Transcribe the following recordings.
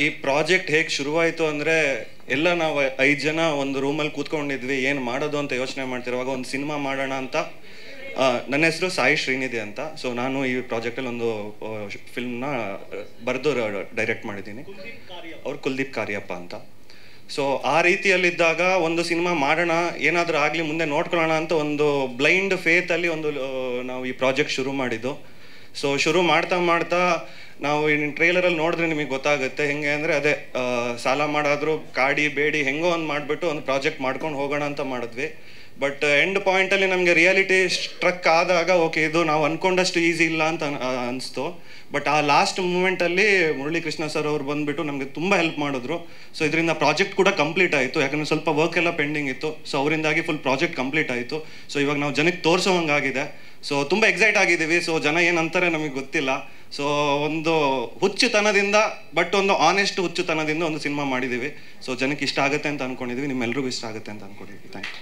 ಈ ಪ್ರಾಜೆಕ್ಟ್ ಹೇಗೆ ಶುರುವಾಯಿತು ಅಂದರೆ ಎಲ್ಲ ನಾವು 5 ಜನ ಒಂದು ರೂಮಲ್ಲಿ ಕೂತ್ಕೊಂಡಿದ್ವಿ, ಏನು ಮಾಡೋದು ಅಂತ ಯೋಚನೆ ಮಾಡ್ತಿರುವಾಗ ಒಂದು ಸಿನಿಮಾ ಮಾಡೋಣ ಅಂತ. ನನ್ನ ಹೆಸರು ಸಾಯಿ ಶ್ರೀನಿಧಿ ಅಂತ. ಸೊ ನಾನು ಈ ಪ್ರಾಜೆಕ್ಟಲ್ಲಿ ಒಂದು ಫಿಲ್ಮ್ನ ಬರೆದು ಡೈರೆಕ್ಟ್ ಮಾಡಿದ್ದೀನಿ. ಅವ್ರು ಕುಲ್ದೀಪ್ ಕಾರ್ಯಪ್ಪ ಅಂತ. ಸೊ ಆ ರೀತಿಯಲ್ಲಿದ್ದಾಗ ಒಂದು ಸಿನಿಮಾ ಮಾಡೋಣ, ಏನಾದರೂ ಆಗಲಿ ಮುಂದೆ ನೋಡ್ಕೊಳ್ಳೋಣ ಅಂತ ಒಂದು ಬ್ಲೈಂಡ್ ಫೇತಲ್ಲಿ ನಾವು ಈ ಪ್ರಾಜೆಕ್ಟ್ ಶುರು ಮಾಡಿದ್ದು. ಸೊ ಶುರು ಮಾಡ್ತಾ ನಾವು ಇನ್ನು ಟ್ರೈಲರಲ್ಲಿ ನೋಡಿದ್ರೆ ನಿಮಗೆ ಗೊತ್ತಾಗುತ್ತೆ. ಹೆಂಗೆ ಅಂದರೆ ಅದೇ ಸಾಲ ಮಾಡಾದರೂ ಕಾಡಿ ಬೇಡಿ ಹೆಂಗೋ ಒಂದು ಮಾಡಿಬಿಟ್ಟು ಒಂದು ಪ್ರಾಜೆಕ್ಟ್ ಮಾಡ್ಕೊಂಡು ಹೋಗೋಣ ಅಂತ ಮಾಡಿದ್ವಿ. ಬಟ್ ಎಂಡ್ ಪಾಯಿಂಟಲ್ಲಿ ನಮಗೆ ರಿಯಾಲಿಟಿ ಸ್ಟ್ರಕ್ ಆದಾಗ ಓಕೆ ಇದು ನಾವು ಅಂದ್ಕೊಂಡಷ್ಟು ಈಸಿ ಇಲ್ಲ ಅಂತ ಅನಿಸ್ತು. ಬಟ್ ಆ ಲಾಸ್ಟ್ ಮೂಮೆಂಟಲ್ಲಿ ಮುರಳಿ ಕೃಷ್ಣ ಸರ್ ಅವ್ರು ಬಂದುಬಿಟ್ಟು ನಮಗೆ ತುಂಬ ಹೆಲ್ಪ್ ಮಾಡಿದ್ರು. ಸೊ ಇದರಿಂದ ಪ್ರಾಜೆಕ್ಟ್ ಕೂಡ ಕಂಪ್ಲೀಟ್ ಆಯಿತು, ಯಾಕಂದರೆ ಸ್ವಲ್ಪ ವರ್ಕ್ ಎಲ್ಲ ಪೆಂಡಿಂಗ್ ಇತ್ತು. ಸೊ ಅವರಿಂದಾಗಿ ಫುಲ್ ಪ್ರಾಜೆಕ್ಟ್ ಕಂಪ್ಲೀಟ್ ಆಯಿತು. ಸೊ ಇವಾಗ ನಾವು ಜನಕ್ಕೆ ತೋರಿಸೋವಂಗಾಗಿದೆ. ಸೊ ತುಂಬ ಎಕ್ಸೈಟ್ ಆಗಿದ್ದೀವಿ. ಸೊ ಜನ ಏನಂತಾರೆ ನಮಗೆ ಗೊತ್ತಿಲ್ಲ. ಸೊ ಒಂದು ಹುಚ್ಚುತನದಿಂದ, ಬಟ್ ಒಂದು ಆನೆಸ್ಟ್ ಹುಚ್ಚುತನದಿಂದ ಒಂದು ಸಿನಿಮಾ ಮಾಡಿದ್ದೀವಿ. ಸೊ ಜನಕ್ಕೆ ಇಷ್ಟ ಆಗುತ್ತೆ ಅಂತ ಅಂದ್ಕೊಂಡಿದ್ದೀವಿ, ನಿಮ್ಮೆಲ್ರಿಗೂ ಇಷ್ಟ ಆಗುತ್ತೆ ಅಂತ ಅಂದ್ಕೊಂಡಿದ್ದೀವಿ. Thank you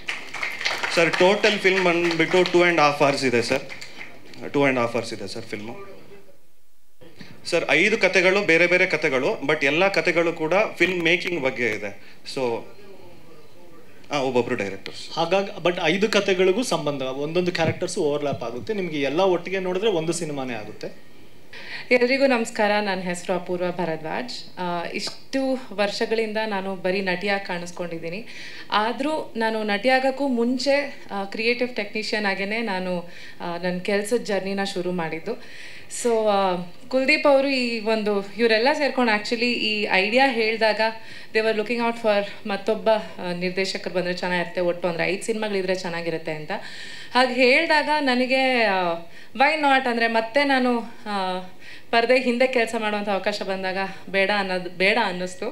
sir. Total film ಬಂದುಬಿಟ್ಟು 2.5 hours ಇದೆ ಸರ್. 2.5 hours ಇದೆ ಸರ್ ಫಿಲ್ಮು. ಸರ್ 5 ಕತೆಗಳು, ಬೇರೆ ಬೇರೆ ಕತೆಗಳು, ಬಟ್ ಎಲ್ಲ ಕತೆಗಳು ಕೂಡ ಫಿಲ್ಮ್ ಮೇಕಿಂಗ್ ಬಗ್ಗೆ ಇದೆ. ಸೊ ಒಬ್ಬೊಬ್ರು ಡೈರೆಕ್ಟರ್ಸ್. ಹಾಗಾಗಿ ಬಟ್ 5 ಕತೆಗಳಿಗೂ ಸಂಬಂಧ, ಒಂದೊಂದು ಕ್ಯಾರೆಕ್ಟರ್ಸು ಓವರ್ಲ್ಯಾಪ್ ಆಗುತ್ತೆ. ನಿಮಗೆ ಎಲ್ಲ ಒಟ್ಟಿಗೆ ನೋಡಿದ್ರೆ ಒಂದು ಸಿನಿಮಾನೇ ಆಗುತ್ತೆ. ಎಲ್ರಿಗೂ ನಮಸ್ಕಾರ. ನನ್ನ ಹೆಸರು ಅಪೂರ್ವ ಭರದ್ವಾಜ್. ಇಷ್ಟು ವರ್ಷಗಳಿಂದ ನಾನು ಬರೀ ನಟಿಯಾಗಿ ಕಾಣಿಸ್ಕೊಂಡಿದ್ದೀನಿ. ಆದರೂ ನಾನು ನಟಿಯಾಗೋಕ್ಕೂ ಮುಂಚೆ ಕ್ರಿಯೇಟಿವ್ ಟೆಕ್ನಿಷಿಯನ್ ಆಗೇ ನಾನು ನನ್ನ ಕೆಲಸದ ಜರ್ನಿನ ಶುರು ಮಾಡಿದ್ದು. ಸೊ ಕುಲ್ದೀಪ್ ಅವರು ಇವರೆಲ್ಲ ಸೇರ್ಕೊಂಡು ಆ್ಯಕ್ಚುಲಿ ಈ ಐಡಿಯಾ ಹೇಳಿದಾಗ they were looking out for ಮತ್ತೊಬ್ಬ ನಿರ್ದೇಶಕರು ಬಂದರೆ ಚೆನ್ನಾಗಿರುತ್ತೆ, ಒಟ್ಟು ಅಂದರೆ 5 ಸಿನಿಮಾಗಳಿದ್ರೆ ಚೆನ್ನಾಗಿರುತ್ತೆ ಅಂತ. ಹಾಗೆ ಹೇಳಿದಾಗ ನನಗೆ ವೈ ನಾಟ್ ಅಂದರೆ ಮತ್ತೆ ನಾನು ಪರದೆ ಹಿಂದೆ ಕೆಲಸ ಮಾಡುವಂಥ ಅವಕಾಶ ಬಂದಾಗ ಬೇಡ ಅನ್ನಿಸ್ತು.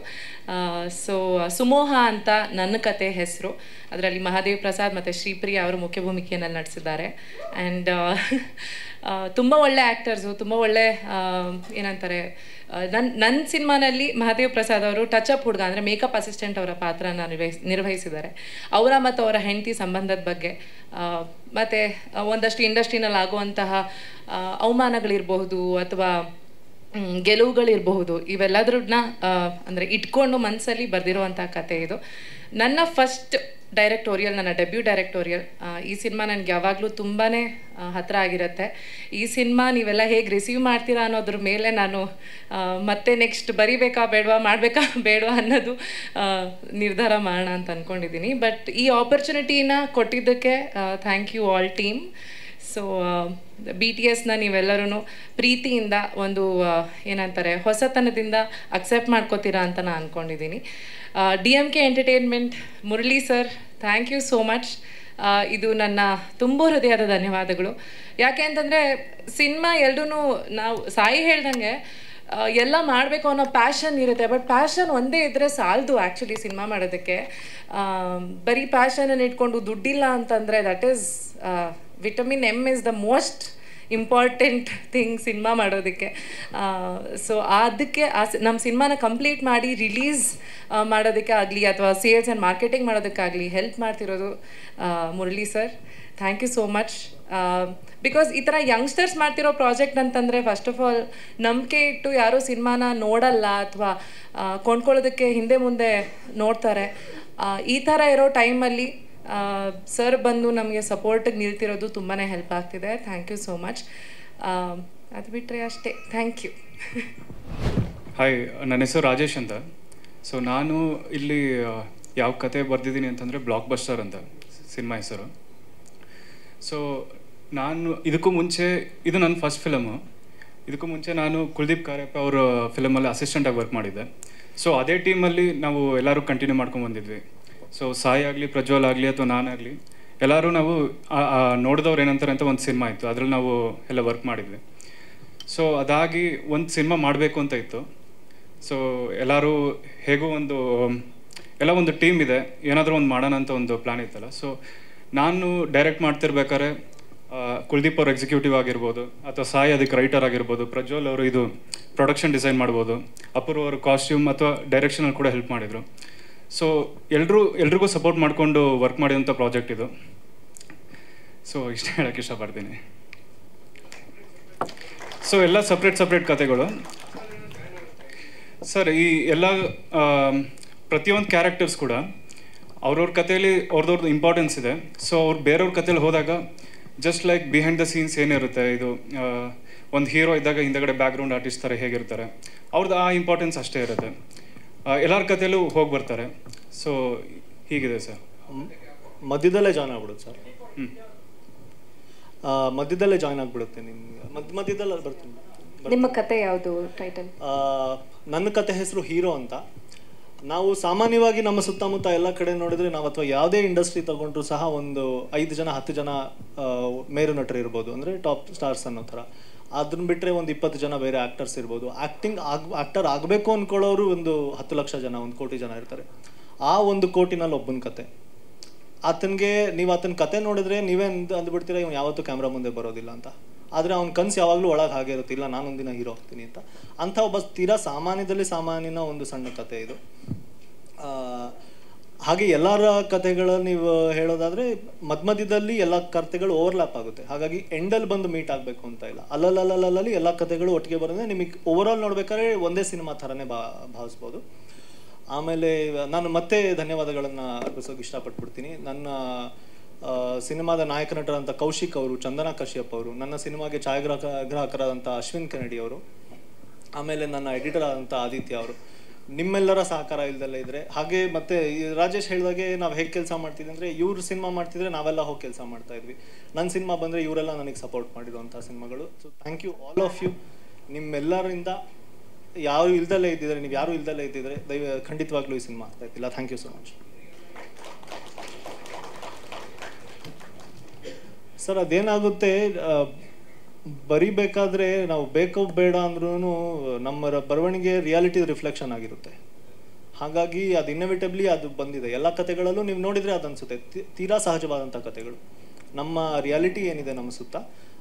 ಸೊ ಸುಮೋಹ ಅಂತ ನನ್ನ ಕತೆ ಹೆಸರು. ಅದರಲ್ಲಿ ಮಹಾದೇವ್ ಪ್ರಸಾದ್ ಮತ್ತು ಶ್ರೀಪ್ರಿಯಾ ಅವರು ಮುಖ್ಯ ಭೂಮಿಕೆಯನ್ನು ನಟಿಸಿದ್ದಾರೆ. ಆ್ಯಂಡ್ ತುಂಬ ಒಳ್ಳೆ ಆ್ಯಕ್ಟರ್ಸು, ತುಂಬ ಒಳ್ಳೆ ಏನಂತಾರೆ, ನನ್ನ ಸಿನಿಮಾನಲ್ಲಿ ಮಹಾದೇವ್ ಪ್ರಸಾದ್ ಅವರು ಟಚ್ ಅಪ್ ಹುಡುಗ ಅಂದರೆ ಮೇಕಪ್ ಅಸಿಸ್ಟೆಂಟ್ ಅವರ ಪಾತ್ರನ ನಿರ್ವಹಿಸಿದ್ದಾರೆ. ಅವರ ಮತ್ತು ಅವರ ಹೆಂಡತಿ ಸಂಬಂಧದ ಬಗ್ಗೆ, ಮತ್ತು ಒಂದಷ್ಟು ಇಂಡಸ್ಟ್ರಿನಲ್ಲಿ ಆಗುವಂತಹ ಅವಮಾನಗಳಿರಬಹುದು ಅಥವಾ ಗೆಲುವುಗಳಿರಬಹುದು, ಇವೆಲ್ಲದ್ರನ್ನ ಅಂದರೆ ಇಟ್ಕೊಂಡು ಮನಸ್ಸಲ್ಲಿ ಬರೆದಿರುವಂಥ ಕತೆ ಇದು. ನನ್ನ ಫಸ್ಟ್ ಡೈರೆಕ್ಟೋರಿಯಲ್, ನನ್ನ ಡೆಬ್ಯೂ ಡೈರೆಕ್ಟೋರಿಯಲ್. ಈ ಸಿನಿಮಾ ನನಗೆ ಯಾವಾಗಲೂ ತುಂಬಾ ಹತ್ತಿರ ಆಗಿರುತ್ತೆ. ಈ ಸಿನಿಮಾ ನೀವೆಲ್ಲ ಹೇಗೆ ರಿಸೀವ್ ಮಾಡ್ತೀರಾ ಅನ್ನೋದ್ರ ಮೇಲೆ ನಾನು ಮತ್ತೆ ನೆಕ್ಸ್ಟ್ ಬರಿಬೇಕಾ ಬೇಡವಾ, ಮಾಡಬೇಕಾ ಬೇಡವಾ ಅನ್ನೋದು ನಿರ್ಧಾರ ಮಾಡೋಣ ಅಂತ ಅಂದ್ಕೊಂಡಿದ್ದೀನಿ. ಬಟ್ ಈ ಆಪರ್ಚುನಿಟಿನ ಕೊಟ್ಟಿದ್ದಕ್ಕೆ thank you all team. So BTSನ ನೀವೆಲ್ಲರೂ ಪ್ರೀತಿಯಿಂದ ಒಂದು ಏನಂತಾರೆ ಹೊಸತನದಿಂದ ಅಕ್ಸೆಪ್ಟ್ ಮಾಡ್ಕೋತೀರಾ ಅಂತ ನಾನು ಅಂದ್ಕೊಂಡಿದ್ದೀನಿ. DMK entertainment, Murali sir, thank you so much. ಇದು ನನ್ನ ತುಂಬ ಹೃದಯದ ಧನ್ಯವಾದಗಳು. ಯಾಕೆ ಅಂತಂದರೆ ಸಿನಿಮಾ ಎಲ್ಲರೂ ನಾವು ಸಾಯಿ ಹೇಳ್ದಂಗೆ ಎಲ್ಲ ಮಾಡಬೇಕು ಅನ್ನೋ ಪ್ಯಾಷನ್ ಇರುತ್ತೆ. ಬಟ್ ಪ್ಯಾಷನ್ ಒಂದೇ ಇದ್ದರೆ ಸಾಲದು ಆ್ಯಕ್ಚುಲಿ ಸಿನಿಮಾ ಮಾಡೋದಕ್ಕೆ. ಬರೀ ಪ್ಯಾಷನನ್ನು ಇಟ್ಕೊಂಡು ದುಡ್ಡಿಲ್ಲ ಅಂತಂದರೆ that is vitamin M is the most important thing cinema ಮಾಡೋದಕ್ಕೆ. ಸೊ ಅದಕ್ಕೆ ನಮ್ಮ ಸಿನಿಮಾನ ಕಂಪ್ಲೀಟ್ ಮಾಡಿ ರಿಲೀಸ್ ಮಾಡೋದಕ್ಕೆ ಆಗಲಿ ಅಥವಾ ಸೇಲ್ಸ್ ಆ್ಯಂಡ್ ಮಾರ್ಕೆಟಿಂಗ್ ಮಾಡೋದಕ್ಕಾಗಲಿ ಹೆಲ್ಪ್ ಮಾಡ್ತಿರೋದು Murali sir. Thank you so much. Because ಈ ಥರ ಯಂಗ್ಸ್ಟರ್ಸ್ ಮಾಡ್ತಿರೋ ಪ್ರಾಜೆಕ್ಟ್ ಅಂತಂದರೆ ಫಸ್ಟ್ ಆಫ್ ಆಲ್ ನಂಬಿಕೆ ಇಟ್ಟು ಯಾರೂ ಸಿನಿಮಾನ ನೋಡಲ್ಲ ಅಥವಾ ಕೊಂಡ್ಕೊಳ್ಳೋದಕ್ಕೆ ಹಿಂದೆ ಮುಂದೆ ನೋಡ್ತಾರೆ. ಈ ಥರ ಇರೋ ಟೈಮಲ್ಲಿ ಸರ್ ಬಂದು ನಮಗೆ ಸಪೋರ್ಟಿಗೆ ನಿಲ್ತಿರೋದು ತುಂಬಾ ಹೆಲ್ಪ್ ಆಗ್ತಿದೆ. Thank you so much. ಅದು ಬಿಟ್ಟರೆ ಅಷ್ಟೇ. Thank you. ಹಾಯ್, ನನ್ನ ಹೆಸರು ರಾಜೇಶ್ ಅಂತ. ಸೊ ನಾನು ಇಲ್ಲಿ ಯಾವ ಕತೆ ಬರೆದಿದ್ದೀನಿ ಅಂತಂದರೆ ಬ್ಲಾಕ್ ಬಸ್ಟರ್ ಅಂತ ಸಿನಿಮಾ ಹೆಸರು. ಸೊ ನಾನು ಇದಕ್ಕೂ ಮುಂಚೆ, ಇದು ನನ್ನ ಫಸ್ಟ್ ಫಿಲಮು. ಇದಕ್ಕೂ ಮುಂಚೆ ನಾನು ಕುಲ್ದೀಪ್ ಕಾರ್ಯಪ್ಪ ಅವರ ಫಿಲಮಲ್ಲಿ ಅಸಿಸ್ಟೆಂಟಾಗಿ ವರ್ಕ್ ಮಾಡಿದ್ದೆ. ಸೊ ಅದೇ ಟೀಮಲ್ಲಿ ನಾವು ಎಲ್ಲರೂ ಕಂಟಿನ್ಯೂ ಮಾಡ್ಕೊಂಡು ಬಂದಿದ್ವಿ. ಸೊ ಸಾಯಿ ಆಗಲಿ, ಪ್ರಜ್ವಲ್ ಆಗಲಿ ಅಥವಾ ನಾನಾಗಲಿ ಎಲ್ಲರೂ ನಾವು ನೋಡಿದವ್ರು ಏನಂತಾರೆ ಅಂತ ಒಂದು ಸಿನಿಮಾ ಇತ್ತು, ಅದರಲ್ಲಿ ನಾವು ಎಲ್ಲ ವರ್ಕ್ ಮಾಡಿದ್ವಿ. ಸೊ ಅದಾಗಿ ಒಂದು ಸಿನಿಮಾ ಮಾಡಬೇಕು ಅಂತ ಇತ್ತು. ಸೊ ಎಲ್ಲರೂ ಹೇಗೋ ಒಂದು ಟೀಮ್ ಇದೆ, ಏನಾದರೂ ಒಂದು ಮಾಡೋಣ ಅಂತ ಒಂದು ಪ್ಲ್ಯಾನ್ ಇತ್ತಲ್ಲ. ಸೊ ನಾನು ಡೈರೆಕ್ಟ್ ಮಾಡ್ತಿರ್ಬೇಕಾದ್ರೆ ಕುಲ್ದೀಪ್ ಅವ್ರು ಎಕ್ಸಿಕ್ಯೂಟಿವ್ ಆಗಿರ್ಬೋದು, ಅಥವಾ ಸಾಯಿ ಅದಕ್ಕೆ ರೈಟರ್ ಆಗಿರ್ಬೋದು, ಪ್ರಜ್ವಲ್ ಅವರು ಇದು ಪ್ರೊಡಕ್ಷನ್ ಡಿಸೈನ್ ಮಾಡ್ಬೋದು, ಅಪೂರ್ವ ಅವರು ಕಾಸ್ಟ್ಯೂಮ್ ಅಥವಾ ಡೈರೆಕ್ಷನಲ್ಲಿ ಕೂಡ ಹೆಲ್ಪ್ ಮಾಡಿದರು. ಸೊ ಎಲ್ರಿಗೂ ಸಪೋರ್ಟ್ ಮಾಡಿಕೊಂಡು ವರ್ಕ್ ಮಾಡಿದಂಥ ಪ್ರಾಜೆಕ್ಟ್ ಇದು. ಸೊ ಇಷ್ಟ ಹೇಳೋಕ್ಕೆ ಇಷ್ಟಪಡ್ತೀನಿ. ಸೊ ಎಲ್ಲ ಸಪ್ರೇಟ್ ಕತೆಗಳು. ಸರ್ ಈ ಎಲ್ಲ ಪ್ರತಿಯೊಂದು ಕ್ಯಾರೆಕ್ಟರ್ಸ್ ಕೂಡ ಅವ್ರವ್ರ ಕಥೆಯಲ್ಲಿ ಅವ್ರದ್ದು ಇಂಪಾರ್ಟೆನ್ಸ್ ಇದೆ. ಸೊ ಅವ್ರು ಬೇರೆಯವ್ರ ಕಥೆಯಲ್ಲಿ ಹೋದಾಗ just like behind the scenes ಏನಿರುತ್ತೆ, ಇದು ಒಂದು ಹೀರೋ ಇದ್ದಾಗ ಹಿಂದಗಡೆ ಬ್ಯಾಕ್ಗ್ರೌಂಡ್ ಆರ್ಟಿಸ್ಟ್ ಥರ ಹೇಗಿರ್ತಾರೆ ಅವ್ರದ್ದು ಆ ಇಂಪಾರ್ಟೆನ್ಸ್ ಅಷ್ಟೇ ಇರುತ್ತೆ. ಎಲ್ಲರ ಕಥೆಯಲ್ಲೂ ಹೋಗಿ ಬರ್ತಾರೆ. ಸೊ ಹೀಗಿದೆ ಸರ್. ಮಧ್ಯದಲ್ಲೇ ಜಾಯ್ನ್ ಆಗ್ಬಿಡುತ್ತೆ ಸರ್. ಮಧ್ಯದಲ್ಲೇ ಜಾಯ್ನ್ ಆಗ್ಬಿಡುತ್ತೆ ನಿಮ್ಗೆ. ಮಧ್ಯದಲ್ಲೇ ಬರ್ತೀನಿ. ನಿಮ್ಮ ಕತೆ ಯಾವುದು ಟೈಟಲ್? ನನ್ನ ಕತೆ ಹೆಸರು ಹೀರೋ ಅಂತ. ನಾವು ಸಾಮಾನ್ಯವಾಗಿ ನಮ್ಮ ಸುತ್ತಮುತ್ತ ಎಲ್ಲ ಕಡೆ ನೋಡಿದ್ರೆ ನಾವು ಅಥವಾ ಯಾವುದೇ ಇಂಡಸ್ಟ್ರಿ ತಗೊಂಡ್ರು ಸಹ ಒಂದು 5 ಜನ 10 ಜನ ಮೇರು ನಟರು ಇರ್ಬೋದು, ಅಂದರೆ ಟಾಪ್ ಸ್ಟಾರ್ಸ್ ಅನ್ನೋ ಥರ. ಅದನ್ನ ಬಿಟ್ಟರೆ ಒಂದು 20 ಜನ ಬೇರೆ ಆ್ಯಕ್ಟರ್ಸ್ ಇರ್ಬೋದು. ಆ್ಯಕ್ಟರ್ ಆಗಬೇಕು ಅಂದ್ಕೊಳ್ಳೋರು ಒಂದು 10 ಲಕ್ಷ ಜನ, 1 ಕೋಟಿ ಜನ ಇರ್ತಾರೆ. ಆ 1 ಕೋಟಿನಲ್ಲಿ ಒಬ್ಬನ ಕತೆ. ಆತನಿಗೆ ನೀವು ಆತನ ಕತೆ ನೋಡಿದ್ರೆ ನೀವೇ ಅಂದ್ಬಿಡ್ತೀರ ಇವ್ನು ಯಾವತ್ತೂ ಕ್ಯಾಮ್ರಾ ಮುಂದೆ ಬರೋದಿಲ್ಲ ಅಂತ. ಆದರೆ ಅವ್ನ ಕನಸು ಯಾವಾಗಲೂ ಒಳಗೆ ಹಾಗೆ ಇರುತ್ತೆ, ಇಲ್ಲ ನಾನೊಂದಿನ ಹೀರೋ ಆಗ್ತೀನಿ ಅಂತ. ಅಂಥ ಒಬ್ಬ ತೀರಾ ಸಾಮಾನ್ಯದಲ್ಲಿ ಸಾಮಾನ್ಯನ ಒಂದು ಸಣ್ಣ ಕತೆ ಇದು. ಹಾಗೆ ಎಲ್ಲರ ಕಥೆಗಳು ನೀವು ಹೇಳೋದಾದರೆ ಮಧ್ಯದಲ್ಲಿ ಎಲ್ಲ ಕಥೆಗಳು ಓವರ್ಲ್ಯಾಪ್ ಆಗುತ್ತೆ. ಹಾಗಾಗಿ ಎಂಡಲ್ಲಿ ಬಂದು ಮೀಟ್ ಆಗಬೇಕು ಅಂತ ಇಲ್ಲ. ಅಲ್ಲಲ್ಲಿ ಎಲ್ಲ ಕಥೆಗಳು ಒಟ್ಟಿಗೆ ಬರೋದ್ರೆ ನಿಮಗೆ ಓವರಾಲ್ ನೋಡ್ಬೇಕಾದ್ರೆ ಒಂದೇ ಸಿನಿಮಾ ಥರನೇ ಭಾವಿಸ್ಬೋದು. ಆಮೇಲೆ ನಾನು ಮತ್ತೆ ಧನ್ಯವಾದಗಳನ್ನು ಅರ್ಪಿಸೋಕೆ ಇಷ್ಟಪಟ್ಬಿಡ್ತೀನಿ. ನನ್ನ ಸಿನಿಮಾದ ನಾಯಕ ನಟರಂಥ ಕೌಶಿಕ್ ಅವರು, ಚಂದನಾ ಕಶ್ಯಪ್ ಅವರು, ನನ್ನ ಸಿನಿಮಾಗೆ ಛಾಯಾಗ್ರಾಹಕರಾದಂಥ ಅಶ್ವಿನ್ ಕೆನಡಿ ಅವರು, ಆಮೇಲೆ ನನ್ನ ಎಡಿಟರ್ ಆದಂಥ ಆದಿತ್ಯ ಅವರು, ನಿಮ್ಮೆಲ್ಲರ ಸಹಕಾರ ಇಲ್ದಲ್ಲೇ ಇದ್ರೆ. ಹಾಗೆ ಮತ್ತೆ ರಾಜೇಶ್ ಹೇಳಿದಾಗೆ ನಾವು ಹೇಗೆ ಕೆಲಸ ಮಾಡ್ತಿದ್ವಿ ಅಂದರೆ, ಇವ್ರು ಸಿನಿಮಾ ಮಾಡ್ತಿದ್ರೆ ನಾವೆಲ್ಲ ಹೋಗಿ ಕೆಲಸ ಮಾಡ್ತಾ ಇದ್ವಿ. ನನ್ನ ಸಿನಿಮಾ ಬಂದರೆ ಇವರೆಲ್ಲ ನನಗೆ ಸಪೋರ್ಟ್ ಮಾಡಿರುವಂಥ ಸಿನಿಮಾಗಳು. So thank you all of you. ನಿಮ್ಮೆಲ್ಲರಿಂದ ಯಾರು ಇಲ್ದಲ್ಲೇ ಇದ್ದಿದ್ರೆ, ನೀವು ಯಾರು ಇಲ್ದಲ್ಲೇ ಇದ್ದಿದ್ರೆ ಖಂಡಿತವಾಗ್ಲೂ ಈ ಸಿನಿಮಾ ಆಗ್ತಾ ಇದ್ದಿಲ್ಲ. Thank you so much sir. ಅದೇನಾಗುತ್ತೆ, ಬರಿಬೇಕಾದ್ರೆ ನಾವು ಬೇಕೋ ಬೇಡ ಅಂದ್ರೂ ನಮ್ಮ ಬರವಣಿಗೆ ರಿಯಾಲಿಟಿ ರಿಫ್ಲೆಕ್ಷನ್ ಆಗಿರುತ್ತೆ. ಹಾಗಾಗಿ ಅದು ಇನ್ನೋವೇಟಿವ್ಲಿ ಅದು ಬಂದಿದೆ. ಎಲ್ಲ ಕಥೆಗಳಲ್ಲೂ ನೀವು ನೋಡಿದರೆ ಅದು ಅನಿಸುತ್ತೆ ತೀರಾ ಸಹಜವಾದಂಥ ಕಥೆಗಳು. ನಮ್ಮ ರಿಯಾಲಿಟಿ ಏನಿದೆ ನಮ್ಮ ಸುತ್ತ,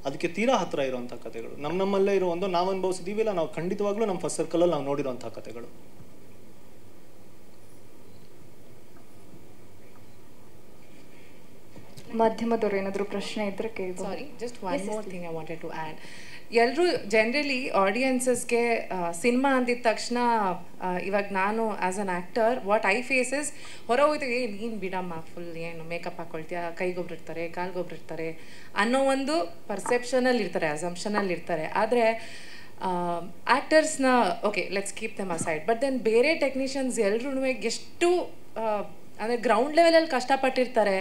ಅದಕ್ಕೆ ತೀರಾ ಹತ್ತಿರ ಇರುವಂಥ ಕಥೆಗಳು. ನಮ್ಮಲ್ಲೇ ಇರೋ ಒಂದು ನಾವು ಅನುಭವಿಸಿದೀವಿಲ್ಲ, ನಾವು ಖಂಡಿತವಾಗ್ಲೂ ನಮ್ಮ ಫಸ್ಟ್ ಸರ್ಕಲಲ್ಲಿ ನಾವು ನೋಡಿರೋಂಥ ಕಥೆಗಳು. ಮಾಧ್ಯಮದವ್ರು ಏನಾದರೂ ಪ್ರಶ್ನೆ ಇದ್ರೆ ಕೇಳ್ಬೋದು. Sorry, just one more thing I wanted to add. ಎಲ್ಲರೂ ಜನರಲಿ ಆಡಿಯನ್ಸಸ್ಗೆ ಸಿನಿಮಾ ಅಂದಿದ ತಕ್ಷಣ ಇವಾಗ ನಾನು as an actor what I face is ಹೊರ ಹೋಗ್ತೀವಿ, ನೀನು ಬಿಡಮ್ಮ ಫುಲ್ ಏನು ಮೇಕಪ್ ಹಾಕ್ಕೊಳ್ತೀಯ, ಕೈಗೊಬ್ರು ಇರ್ತಾರೆ ಕಾಲ್ಗೊಬ್ರು ಇರ್ತಾರೆ ಅನ್ನೋ ಒಂದು ಪರ್ಸೆಪ್ಷನಲ್ಲಿ ಇರ್ತಾರೆ, ಅಸಂಪ್ಷನಲ್ಲಿ ಇರ್ತಾರೆ. ಆದರೆ ಆ್ಯಕ್ಟರ್ಸ್ನ okay let's keep them aside, but then ಬೇರೆ ಟೆಕ್ನಿಷಿಯನ್ಸ್ ಎಲ್ಲರೂ ಎಷ್ಟು ಅಂದರೆ ಗ್ರೌಂಡ್ ಲೆವೆಲಲ್ಲಿ ಕಷ್ಟಪಟ್ಟಿರ್ತಾರೆ.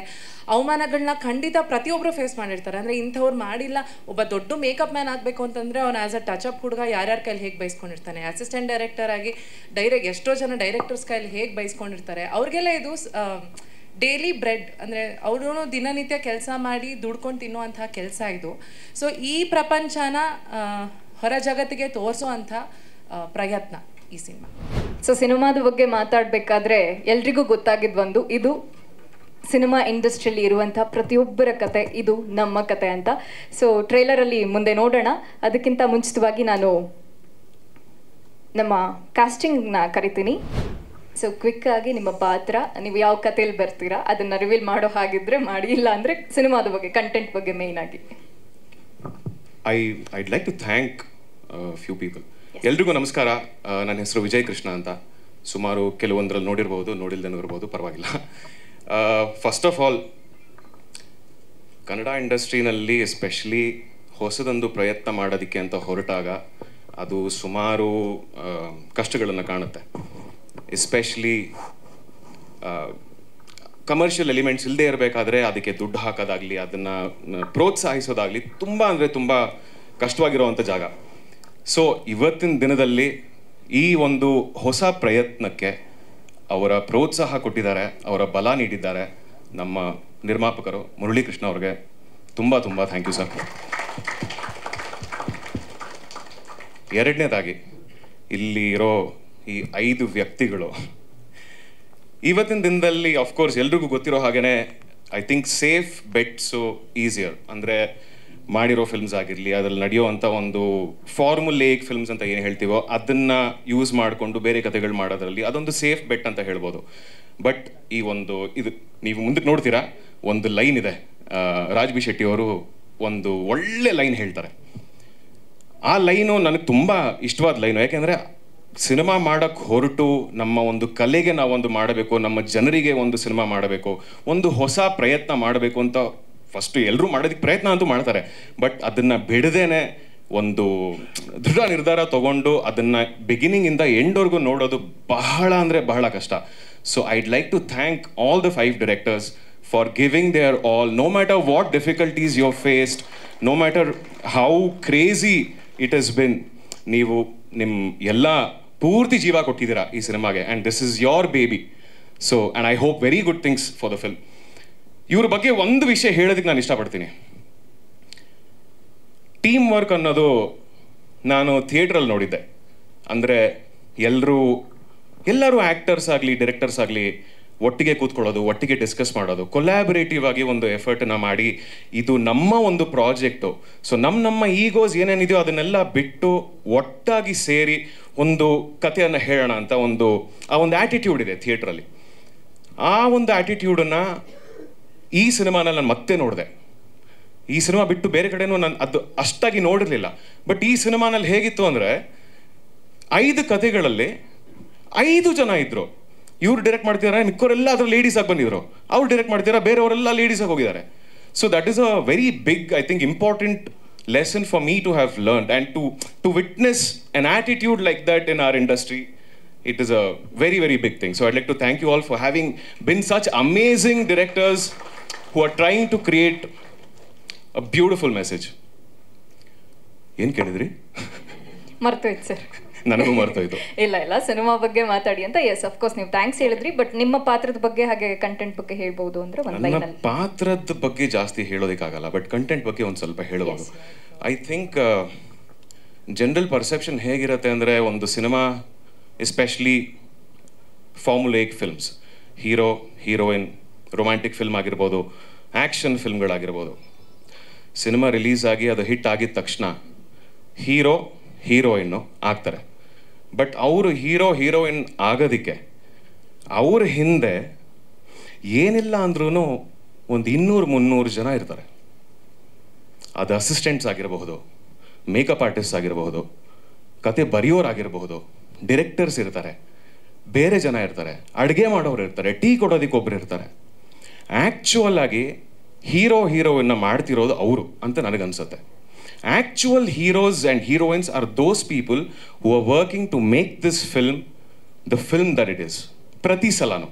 ಅವಮಾನಗಳನ್ನ ಖಂಡಿತ ಪ್ರತಿಯೊಬ್ಬರು ಫೇಸ್ ಮಾಡಿರ್ತಾರೆ. ಅಂದರೆ ಇಂಥವ್ರು ಮಾಡಿಲ್ಲ. ಒಬ್ಬ ದೊಡ್ಡ ಮೇಕಪ್ ಮ್ಯಾನ್ ಆಗಬೇಕು ಅಂತಂದರೆ ಅವ್ನು ಆ್ಯಸ್ ಅ ಟಚಪ್ ಹುಡುಗ ಯಾರ್ಯಾರ ಕೈಲಿ ಹೇಗೆ ಬೈಸ್ಕೊಂಡಿರ್ತಾನೆ, ಅಸಿಸ್ಟೆಂಟ್ ಡೈರೆಕ್ಟರ್ ಆಗಿ ಎಷ್ಟೋ ಜನ ಡೈರೆಕ್ಟರ್ಸ್ ಕೈಲಿ ಹೇಗೆ ಬೈಸ್ಕೊಂಡಿರ್ತಾರೆ. ಅವ್ರಿಗೆಲ್ಲ ಇದು ಡೈಲಿ ಬ್ರೆಡ್, ಅಂದರೆ ಅವರು ದಿನನಿತ್ಯ ಕೆಲಸ ಮಾಡಿ ದುಡ್ಕೊಂಡು ತಿನ್ನುವಂಥ ಕೆಲಸ ಇದು. ಸೊ ಈ ಪ್ರಪಂಚನ ಹೊರ ಜಗತ್ತಿಗೆ ತೋರಿಸೋ ಅಂಥ ಪ್ರಯತ್ನ ಈ ಸಿನಿಮಾ. ಸೊ ಸಿನಿಮಾದ ಬಗ್ಗೆ ಮಾತಾಡಬೇಕಾದ್ರೆ ಎಲ್ರಿಗೂ ಗೊತ್ತಾಗಿದ್ದು ಇದು ಸಿನಿಮಾ ಇಂಡಸ್ಟ್ರಿಯಲ್ಲಿ ಇರುವಂಥ ಪ್ರತಿಯೊಬ್ಬರ ಕತೆ, ಇದು ನಮ್ಮ ಕತೆ ಅಂತ. ಸೊ ಟ್ರೈಲರಲ್ಲಿ ಮುಂದೆ ನೋಡೋಣ. ಅದಕ್ಕಿಂತ ಮುಂಚಿತವಾಗಿ ನಾನು ನಮ್ಮ ಕಾಸ್ಟಿಂಗ್ನ ಕರಿತೀನಿ. ಸೊ ಕ್ವಿಕ್ ಆಗಿ ನಿಮ್ಮ ಪಾತ್ರ, ನೀವು ಯಾವ ಕಥೆಯಲ್ಲಿ ಬರ್ತೀರಾ ಅದನ್ನು ರಿವೀಲ್ ಮಾಡೋ ಹಾಗಿದ್ರೆ ಮಾಡಿ, ಇಲ್ಲ ಅಂದರೆ ಸಿನಿಮಾದ ಬಗ್ಗೆ ಕಂಟೆಂಟ್ ಬಗ್ಗೆ ಮೇಯ್ನ್ ಆಗಿ. I'd like to thank few people. ಎಲ್ರಿಗೂ ನಮಸ್ಕಾರ. ನನ್ನ ಹೆಸರು ವಿಜಯ್ ಕೃಷ್ಣ ಅಂತ. ಸುಮಾರು ಕೆಲವೊಂದರಲ್ಲಿ ನೋಡಿರ್ಬೋದು, ನೋಡಿಲ್ದೇನೂ ಇರ್ಬೋದು, ಪರವಾಗಿಲ್ಲ. ಫಸ್ಟ್ ಆಫ್ ಆಲ್, ಕನ್ನಡ ಇಂಡಸ್ಟ್ರಿನಲ್ಲಿ ಎಸ್ಪೆಷಲಿ ಹೊಸದೊಂದು ಪ್ರಯತ್ನ ಮಾಡೋದಕ್ಕೆ ಅಂತ ಹೊರಟಾಗ ಅದು ಸುಮಾರು ಕಷ್ಟಗಳನ್ನು ಕಾಣುತ್ತೆ. ಎಸ್ಪೆಷಲಿ ಕಮರ್ಷಿಯಲ್ ಎಲಿಮೆಂಟ್ಸ್ ಇಲ್ಲದೆ ಇರಬೇಕಾದ್ರೆ ಅದಕ್ಕೆ ದುಡ್ಡು ಹಾಕೋದಾಗಲಿ, ಅದನ್ನು ಪ್ರೋತ್ಸಾಹಿಸೋದಾಗಲಿ ತುಂಬ ಅಂದರೆ ತುಂಬ ಕಷ್ಟವಾಗಿರೋವಂಥ ಜಾಗ. ಸೊ ಇವತ್ತಿನ ದಿನದಲ್ಲಿ ಈ ಒಂದು ಹೊಸ ಪ್ರಯತ್ನಕ್ಕೆ ಅವರ ಪ್ರೋತ್ಸಾಹ ಕೊಟ್ಟಿದ್ದಾರೆ, ಅವರ ಬಲ ನೀಡಿದ್ದಾರೆ ನಮ್ಮ ನಿರ್ಮಾಪಕರು ಮುರಳೀಕೃಷ್ಣ ಅವ್ರಿಗೆ ತುಂಬ ತುಂಬ ಥ್ಯಾಂಕ್ ಯು ಸರ್. ಎರಡನೇದಾಗಿ ಇಲ್ಲಿ ಇರೋ ಈ 5 ವ್ಯಕ್ತಿಗಳು ಇವತ್ತಿನ ದಿನದಲ್ಲಿ ಅಫ್ಕೋರ್ಸ್ ಎಲ್ರಿಗೂ ಗೊತ್ತಿರೋ ಹಾಗೇ I think safe bets easier. ಅಂದರೆ ಮಾಡಿರೋ ಫಿಲ್ಮ್ಸ್ ಆಗಿರಲಿ, ಅದ್ರಲ್ಲಿ ನಡೆಯುವಂಥ ಒಂದು ಫಾರ್ಮುಲೇಕ್ ಫಿಲ್ಮ್ಸ್ ಅಂತ ಏನು ಹೇಳ್ತೀವೋ ಅದನ್ನು ಯೂಸ್ ಮಾಡಿಕೊಂಡು ಬೇರೆ ಕಥೆಗಳು ಮಾಡೋದ್ರಲ್ಲಿ ಅದೊಂದು ಸೇಫ್ ಬೆಟ್ ಅಂತ ಹೇಳ್ಬೋದು. ಬಟ್ ಈ ಒಂದು ಇದು ನೀವು ಮುಂದಕ್ಕೆ ನೋಡ್ತೀರಾ, ಒಂದು ಲೈನ್ ಇದೆ, ರಾಜ್ ಬಿ ಶೆಟ್ಟಿ ಅವರು ಒಂದು ಒಳ್ಳೆ ಲೈನ್ ಹೇಳ್ತಾರೆ. ಆ ಲೈನು ನನಗೆ ತುಂಬ ಇಷ್ಟವಾದ ಲೈನು. ಯಾಕೆಂದರೆ ಸಿನಿಮಾ ಮಾಡೋಕ್ಕೆ ಹೊರಟು ನಮ್ಮ ಒಂದು ಕಲೆಗೆ ನಾವೊಂದು ಮಾಡಬೇಕು, ನಮ್ಮ ಜನರಿಗೆ ಒಂದು ಸಿನಿಮಾ ಮಾಡಬೇಕು, ಒಂದು ಹೊಸ ಪ್ರಯತ್ನ ಮಾಡಬೇಕು ಅಂತ ಫಸ್ಟು ಎಲ್ಲರೂ ಮಾಡೋದಕ್ಕೆ ಪ್ರಯತ್ನ ಅಂತೂ ಮಾಡ್ತಾರೆ. ಬಟ್ ಅದನ್ನು ಬಿಡದೇನೆ ಒಂದು ದೃಢ ನಿರ್ಧಾರ ತಗೊಂಡು ಅದನ್ನು ಬಿಗಿನಿಂಗಿಂದ ಎಂಡ್ವರೆಗೂ ನೋಡೋದು ಬಹಳ ಅಂದರೆ ಬಹಳ ಕಷ್ಟ. So I'd like to thank all the 5 directors for giving their all, no matter what difficulties you are faced, no matter how crazy it has been. ನೀವು ನಿಮ್ಮ ಎಲ್ಲ ಪೂರ್ತಿ ಜೀವ ಕೊಟ್ಟಿದ್ದೀರಾ ಈ ಸಿನಿಮಾಗೆ, and this is your baby. So and I hope very good things for the film. ಇವ್ರ ಬಗ್ಗೆ ಒಂದು ವಿಷಯ ಹೇಳೋದಕ್ಕೆ ನಾನು ಇಷ್ಟಪಡ್ತೀನಿ. ಟೀಮ್ ವರ್ಕ್ ಅನ್ನೋದು ನಾನು ಥಿಯೇಟ್ರಲ್ಲಿ ನೋಡಿದ್ದೆ. ಅಂದರೆ ಎಲ್ಲರೂ ಆ್ಯಕ್ಟರ್ಸ್ ಆಗಲಿ ಡೈರೆಕ್ಟರ್ಸ್ ಆಗಲಿ ಒಟ್ಟಿಗೆ ಕೂತ್ಕೊಳ್ಳೋದು, ಒಟ್ಟಿಗೆ ಡಿಸ್ಕಸ್ ಮಾಡೋದು, ಕೊಲ್ಯಾಬರೇಟಿವ್ ಆಗಿ ಒಂದು ಎಫರ್ಟನ್ನು ಮಾಡಿ ಇದು ನಮ್ಮ ಒಂದು ಪ್ರಾಜೆಕ್ಟು, ಸೊ ನಮ್ಮ ಈಗೋಸ್ ಏನೇನಿದೆಯೋ ಅದನ್ನೆಲ್ಲ ಬಿಟ್ಟು ಒಟ್ಟಾಗಿ ಸೇರಿ ಒಂದು ಕಥೆಯನ್ನು ಹೇಳೋಣ ಅಂತ ಆ ಒಂದು ಆ್ಯಟಿಟ್ಯೂಡ್ ಇದೆ ಥಿಯೇಟ್ರಲ್ಲಿ. ಆ ಒಂದು ಆ್ಯಟಿಟ್ಯೂಡನ್ನು ಈ ಸಿನಿಮಾನಲ್ಲಿ ನಾನು ಮತ್ತೆ ನೋಡಿದೆ. ಈ ಸಿನಿಮಾ ಬಿಟ್ಟು ಬೇರೆ ಕಡೆನೂ ನಾನು ಅದು ಅಷ್ಟಾಗಿ ನೋಡಿರಲಿಲ್ಲ. ಬಟ್ ಈ ಸಿನಿಮಾನಲ್ಲಿ ಹೇಗಿತ್ತು ಅಂದರೆ 5 ಕಥೆಗಳಲ್ಲಿ 5 ಜನ ಇದ್ದರು. ಇವ್ರು ಡೈರೆಕ್ಟ್ ಮಾಡ್ತಿದ್ದಾರೆ, ಮಿಕ್ಕವರೆಲ್ಲ ಅದ್ರ ಲೇಡೀಸ್ ಆಗಿ ಬಂದಿದ್ರು. ಅವ್ರು ಡೈರೆಕ್ಟ್ ಮಾಡ್ತಿದ್ದಾರೆ, ಬೇರೆಯವರೆಲ್ಲ ಲೇಡೀಸ್ ಆಗಿ ಹೋಗಿದ್ದಾರೆ. So that is a very big, I think, important lesson for me to have learned, and to witness an attitude like that in our industry, it is a very, very big thing. So I'd like to thank you all for having been such amazing directors who are trying to create a beautiful message. ಏನು ಕೇಳಿದ್ರಿ? ಮರ್ತೋಯ್ತು sir. ನನಗೂ ಮರ್ತೋಯ್ತು. ಇಲ್ಲ cinema ಬಗ್ಗೆ ಮಾತಾಡಿ ಅಂತ. S, of course ನೀವು thanks ಹೇಳಿದ್ರಿ, but ನಿಮ್ಮ ಪಾತ್ರದ ಬಗ್ಗೆ ಹಾಗೆ ಕಂಟೆಂಟ್ ಬಗ್ಗೆ ಹೇಳ್ಬೋದು ಅಂದ್ರೆ ಒಂದು ಲೈನ್ ಅಲ್ಲಿ. ಪಾತ್ರದ ಬಗ್ಗೆ ಜಾಸ್ತಿ ಹೇಳೋದಕ್ಕಾಗಲ್ಲ, ಬಟ್ ಕಂಟೆಂಟ್ ಬಗ್ಗೆ ಒಂದು ಸ್ವಲ್ಪ ಹೇಳಬಹುದು. ಐ ಥಿಂಕ್ ಜನರಲ್ ಪರ್ಸೆಪ್ಷನ್ ಹೇಗಿರುತ್ತೆ ಅಂದರೆ, ಒಂದು cinema especially formulaic films, hero heroine, romantic film ಆಗಿರ್ಬೋದು, ಆ್ಯಕ್ಷನ್ ಫಿಲ್ಮ್ಗಳಾಗಿರ್ಬೋದು, ಸಿನಿಮಾ ರಿಲೀಸ್ ಆಗಿ ಅದು ಹಿಟ್ ಆಗಿದ ತಕ್ಷಣ ಹೀರೋ ಹೀರೋಯಿನ್ನು ಆಗ್ತಾರೆ. ಬಟ್ ಅವರು ಹೀರೋ ಹೀರೋಯಿನ್ ಆಗೋದಕ್ಕೆ ಅವ್ರ ಹಿಂದೆ ಏನಿಲ್ಲ ಅಂದ್ರೂ ಒಂದು 200-300 ಜನ ಇರ್ತಾರೆ. ಅದು ಅಸಿಸ್ಟೆಂಟ್ಸ್ ಆಗಿರಬಹುದು, ಮೇಕಪ್ ಆರ್ಟಿಸ್ಟ್ ಆಗಿರಬಹುದು, ಕತೆ ಬರೆಯೋರಾಗಿರಬಹುದು, ಡಿರೆಕ್ಟರ್ಸ್ ಇರ್ತಾರೆ, ಬೇರೆ ಜನ ಇರ್ತಾರೆ, ಅಡುಗೆ ಮಾಡೋರು ಇರ್ತಾರೆ, ಟೀ ಕೊಡೋದಕ್ಕೆ ಒಬ್ಬರು ಇರ್ತಾರೆ. ಆ್ಯಕ್ಚುವಲ್ ಆಗಿ ಹೀರೋ ಹೀರೋಯಿನ್ನ ಮಾಡ್ತಿರೋದು ಅವರು ಅಂತ ನನಗನ್ಸುತ್ತೆ. Actual heroes and heroines are those people who are working to make this film the film that it is. ಪ್ರತಿ ಸಲನೂ.